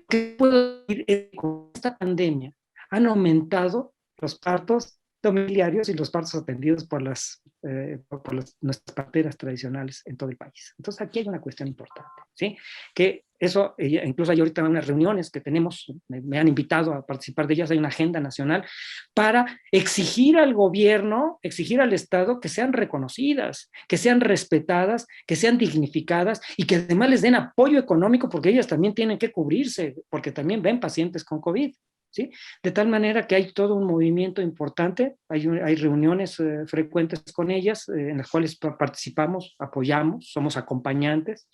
¿qué puedo decir? Con esta pandemia han aumentado los partos domiciliarios y los partos atendidos por nuestras parteras tradicionales en todo el país. Entonces aquí hay una cuestión importante, ¿sí? Que eso, incluso hay ahorita unas reuniones que tenemos, me han invitado a participar de ellas, hay una agenda nacional para exigir al gobierno, exigir al Estado que sean reconocidas, que sean respetadas, que sean dignificadas y que además les den apoyo económico porque ellas también tienen que cubrirse, porque también ven pacientes con COVID. ¿Sí? De tal manera que hay todo un movimiento importante, hay reuniones frecuentes con ellas en las cuales participamos, apoyamos, somos acompañantes,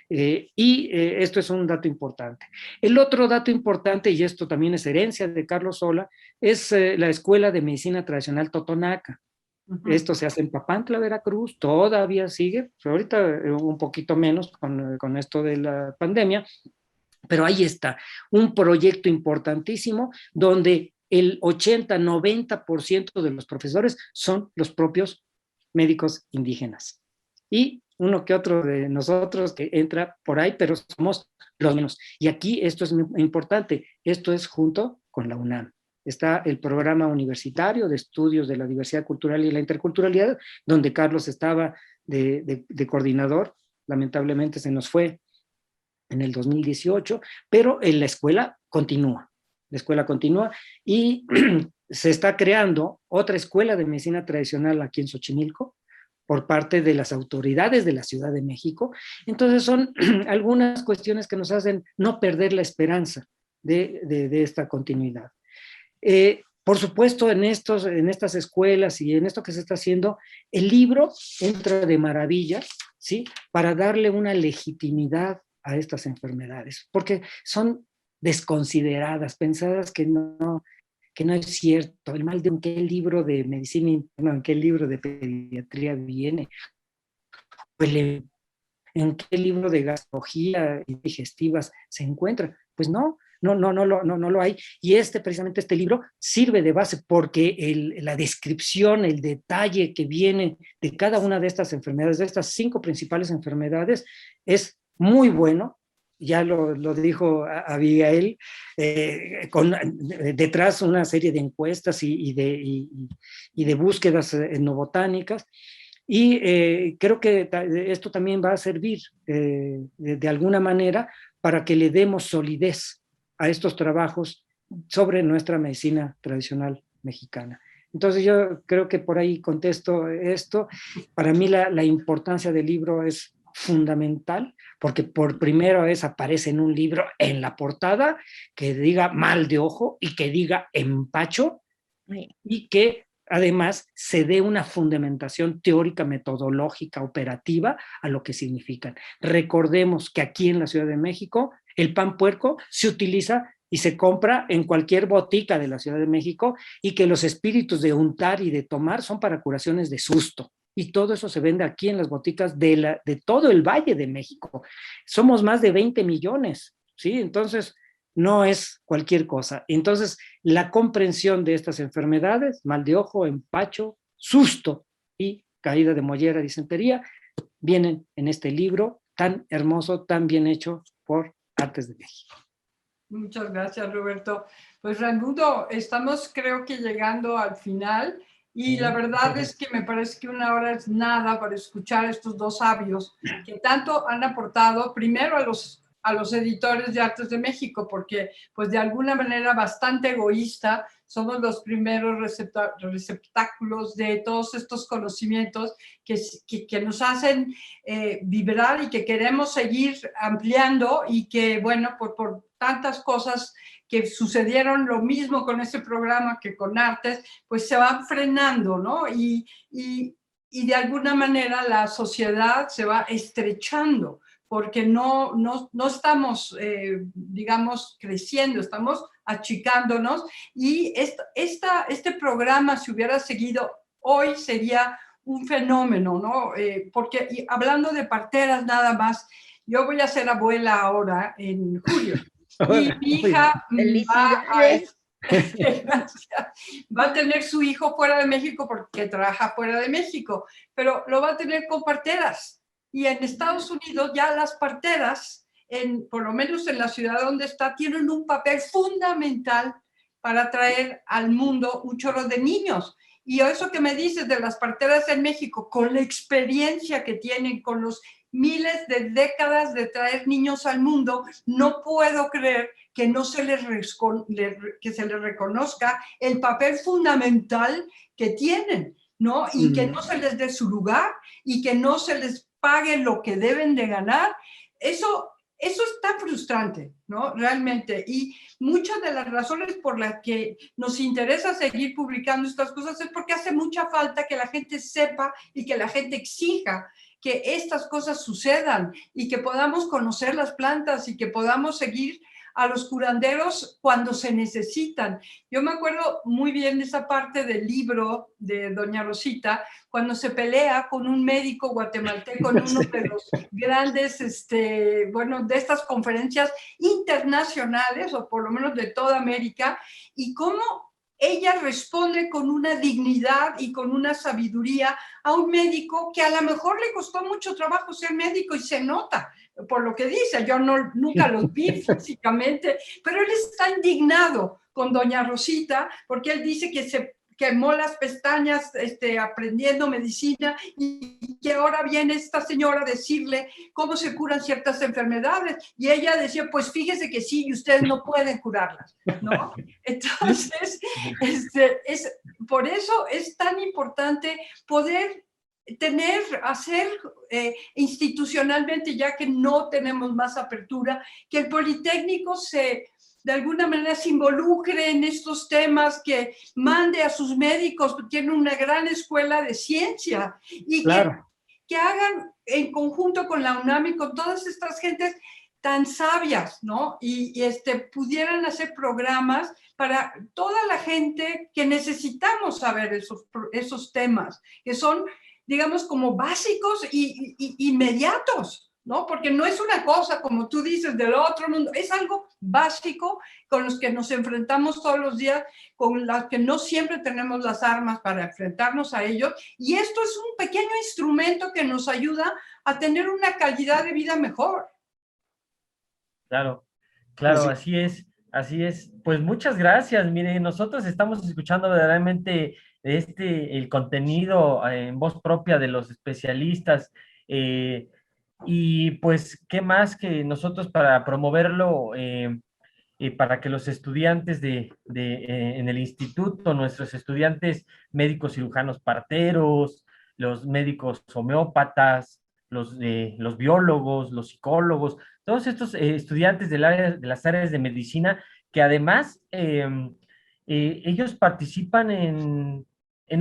y esto es un dato importante. El otro dato importante, y esto también es herencia de Carlos Sola, es la Escuela de Medicina Tradicional Totonaca. Esto se hace en Papantla, Veracruz, todavía sigue, pero ahorita un poquito menos con esto de la pandemia. Pero ahí está, un proyecto importantísimo donde el 80-90% de los profesores son los propios médicos indígenas. Y uno que otro de nosotros que entra por ahí, pero somos los menos. Y aquí esto es muy importante, esto es junto con la UNAM. Está el programa universitario de estudios de la diversidad cultural y la interculturalidad, donde Carlos estaba de coordinador, lamentablemente se nos fue en el 2018, pero en la escuela continúa y se está creando otra escuela de medicina tradicional aquí en Xochimilco por parte de las autoridades de la Ciudad de México. Entonces son algunas cuestiones que nos hacen no perder la esperanza de esta continuidad. Por supuesto, en estas escuelas y en esto que se está haciendo, el libro entra de maravilla, ¿sí? Para darle una legitimidad a estas enfermedades, porque son desconsideradas, pensadas que no es cierto. El mal de en qué libro de medicina interna, en qué libro de pediatría viene, en qué libro de gastrología y digestivas se encuentra. Pues no lo hay. Y precisamente este libro sirve de base porque la descripción, el detalle que viene de cada una de estas enfermedades, de estas 5 principales enfermedades, es muy bueno. Ya lo dijo Abigail, detrás una serie de encuestas y de búsquedas etnobotánicas. Y creo que esto también va a servir de alguna manera para que le demos solidez a estos trabajos sobre nuestra medicina tradicional mexicana. Entonces yo creo que por ahí contesto esto. Para mí la importancia del libro es fundamental, porque por primera vez aparece en un libro en la portada que diga mal de ojo y que diga empacho, y que además se dé una fundamentación teórica, metodológica, operativa a lo que significan. Recordemos que aquí en la Ciudad de México el pan puerco se utiliza y se compra en cualquier botica de la Ciudad de México, y que los espíritus de untar y de tomar son para curaciones de susto. Y todo eso se vende aquí en las boticas de todo el Valle de México. Somos más de 20 millones, ¿sí? Entonces, no es cualquier cosa. Entonces, la comprensión de estas enfermedades, mal de ojo, empacho, susto y caída de mollera, disentería, vienen en este libro tan hermoso, tan bien hecho por Artes de México. Muchas gracias, Roberto. Pues Raimundo, estamos creo que llegando al final. Y la verdad es que me parece que 1 hora es nada para escuchar a estos 2 sabios que tanto han aportado primero a los editores de Artes de México, porque pues de alguna manera bastante egoísta somos los primeros receptáculos de todos estos conocimientos que nos hacen vibrar y que queremos seguir ampliando, y que bueno, por tantas cosas que sucedieron lo mismo con ese programa que con artes, pues se van frenando, ¿no? Y de alguna manera la sociedad se va estrechando, porque no estamos, digamos, creciendo, estamos achicándonos, y este programa, si hubiera seguido hoy, sería un fenómeno, ¿no? Porque hablando de parteras nada más, yo voy a ser abuela ahora en julio, y mi hija Felicidades. va a tener su hijo fuera de México porque trabaja fuera de México, pero lo va a tener con parteras. Y en Estados Unidos ya las parteras, por lo menos en la ciudad donde está, tienen un papel fundamental para traer al mundo un chorro de niños. Y eso que me dices de las parteras en México, con la experiencia que tienen, con los miles de décadas de traer niños al mundo, no puedo creer que no se les reconozca el papel fundamental que tienen, ¿no? Y que no se les dé su lugar y que no se les pague lo que deben de ganar. Eso es tan frustrante, ¿no? Realmente. Y muchas de las razones por las que nos interesa seguir publicando estas cosas es porque hace mucha falta que la gente sepa y que la gente exija que estas cosas sucedan y que podamos conocer las plantas y que podamos seguir a los curanderos cuando se necesitan. Yo me acuerdo muy bien de esa parte del libro de doña Rosita, cuando se pelea con un médico guatemalteco en uno de los grandes, bueno, de estas conferencias internacionales, o por lo menos de toda América, y cómo ella responde con una dignidad y con una sabiduría a un médico que a lo mejor le costó mucho trabajo ser médico, y se nota por lo que dice. Yo nunca los vi físicamente, pero él está indignado con doña Rosita porque él dice que se quemó las pestañas aprendiendo medicina, y que ahora viene esta señora a decirle cómo se curan ciertas enfermedades, y ella decía, pues fíjese que sí, y ustedes no pueden curarlas, ¿no? Entonces, por eso es tan importante poder hacer institucionalmente, ya que no tenemos más apertura, que el Politécnico de alguna manera se involucre en estos temas, que mande a sus médicos, tiene una gran escuela de ciencia, y claro, que hagan en conjunto con la UNAM y con todas estas gentes tan sabias, ¿no? Y pudieran hacer programas para toda la gente que necesitamos saber esos temas, que son, digamos, como básicos y inmediatos, ¿no? Porque no es una cosa, como tú dices, del otro mundo, es algo básico con los que nos enfrentamos todos los días, con las que no siempre tenemos las armas para enfrentarnos a ellos, y esto es un pequeño instrumento que nos ayuda a tener una calidad de vida mejor. Claro, claro, así es, así es. Pues muchas gracias. Mire, nosotros estamos escuchando verdaderamente el contenido en voz propia de los especialistas, y pues, ¿qué más que nosotros para promoverlo, para que los estudiantes en el instituto, nuestros estudiantes médicos cirujanos parteros, los médicos homeópatas, los biólogos, los psicólogos, todos estos estudiantes de las áreas de medicina, que además ellos participan en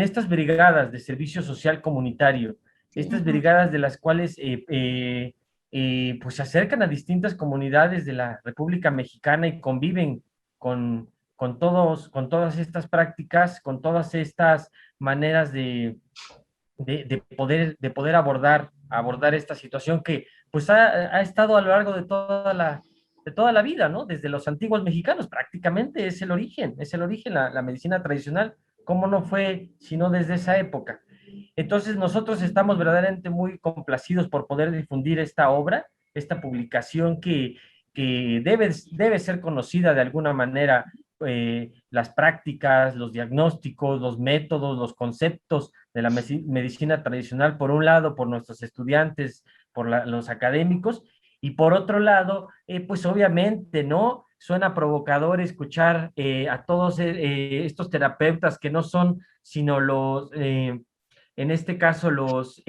estas brigadas de servicio social comunitario, estas brigadas de las cuales pues se acercan a distintas comunidades de la República Mexicana y conviven con todas estas prácticas, con todas estas maneras de poder abordar esta situación que pues ha estado a lo largo de toda la vida, ¿no? Desde los antiguos mexicanos prácticamente es el origen la medicina tradicional. ¿Cómo no fue sino desde esa época? Entonces nosotros estamos verdaderamente muy complacidos por poder difundir esta obra, esta publicación que debe ser conocida de alguna manera, las prácticas, los diagnósticos, los métodos, los conceptos de la medicina tradicional, por un lado, por nuestros estudiantes, por los académicos, y por otro lado, pues obviamente, ¿no? Suena provocador escuchar a todos estos terapeutas que no son sino en este caso los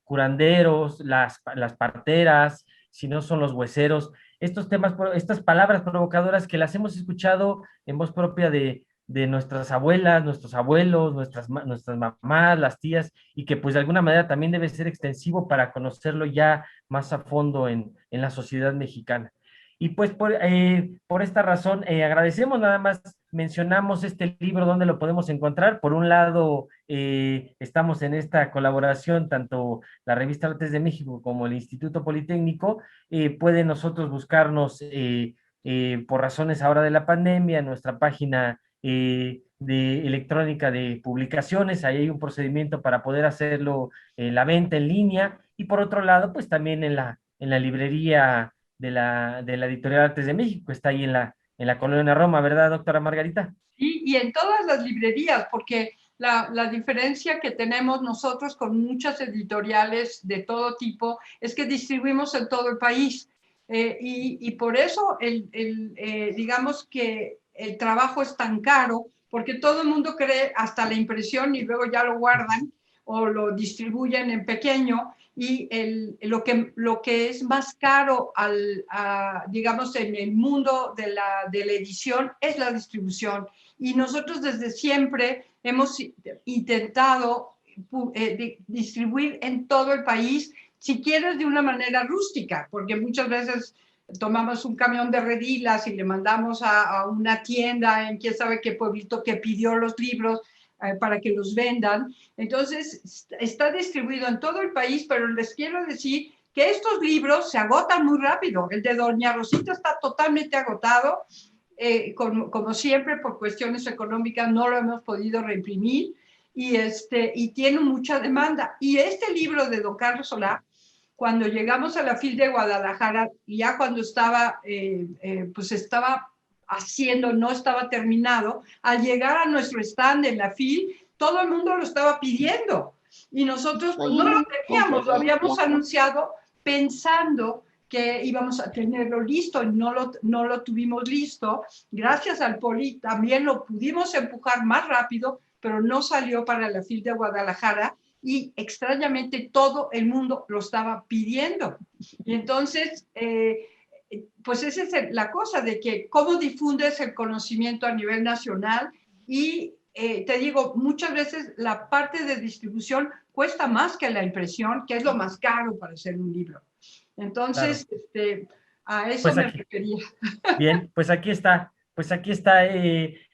curanderos, las parteras, si no son los hueseros, estos temas, estas palabras provocadoras que las hemos escuchado en voz propia de nuestras abuelas, nuestros abuelos, nuestras mamás, las tías, y que pues de alguna manera también debe ser extensivo para conocerlo ya más a fondo en la sociedad mexicana. Y pues por esta razón agradecemos, nada más mencionamos este libro, donde lo podemos encontrar. Por un lado, estamos en esta colaboración, tanto la revista Artes de México como el Instituto Politécnico. Pueden nosotros buscarnos por razones ahora de la pandemia en nuestra página de electrónica de publicaciones. Ahí hay un procedimiento para poder hacerlo, la venta en línea, y por otro lado, pues también en la librería de la Editorial Artes de México, está ahí en la Colonia Roma, ¿verdad, doctora Margarita? Y en todas las librerías, porque la diferencia que tenemos nosotros con muchas editoriales de todo tipo es que distribuimos en todo el país. Y por eso digamos que el trabajo es tan caro, porque todo el mundo cree hasta la impresión y luego ya lo guardan o lo distribuyen en pequeño, y lo que es más caro digamos en el mundo de la edición es la distribución. Y nosotros desde siempre hemos intentado distribuir en todo el país, si quieres de una manera rústica, porque muchas veces tomamos un camión de redilas y le mandamos a una tienda en quién sabe qué pueblito que pidió los libros para que los vendan. Entonces, está distribuido en todo el país, pero les quiero decir que estos libros se agotan muy rápido. El de Doña Rosita está totalmente agotado. Como siempre, por cuestiones económicas no lo hemos podido reimprimir, y tiene mucha demanda. Y este libro de don Carlos Solá, cuando llegamos a la FIL de Guadalajara, ya cuando estaba, pues estaba haciendo, no estaba terminado, al llegar a nuestro stand en la FIL, todo el mundo lo estaba pidiendo, y nosotros pues, no lo teníamos, lo habíamos anunciado pensando que íbamos a tenerlo listo, y no lo tuvimos listo. Gracias al Poli también lo pudimos empujar más rápido, pero no salió para la FIL de Guadalajara, y extrañamente todo el mundo lo estaba pidiendo. Y entonces, pues esa es la cosa de que cómo difundes el conocimiento a nivel nacional. Y te digo, muchas veces la parte de distribución cuesta más que la impresión, que es lo más caro para hacer un libro. Entonces, claro, a eso pues me refería. Bien, pues aquí está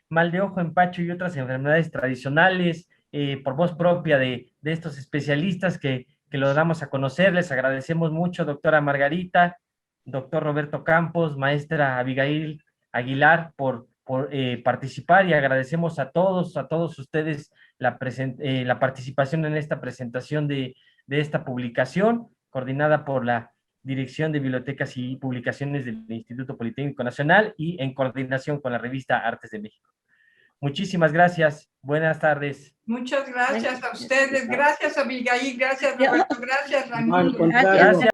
mal de ojo, empacho y otras enfermedades tradicionales, por voz propia de estos especialistas que lo damos a conocer. Les agradecemos mucho, doctora Margarita, doctor Roberto Campos, maestra Abigail Aguilar, por participar, y agradecemos a todos ustedes la participación en esta presentación de esta publicación, coordinada por la Dirección de Bibliotecas y Publicaciones del Instituto Politécnico Nacional y en coordinación con la revista Artes de México. Muchísimas gracias. Buenas tardes. Muchas gracias a ustedes. Gracias, Abigail. Gracias, Roberto. Gracias, Raimundo. Gracias.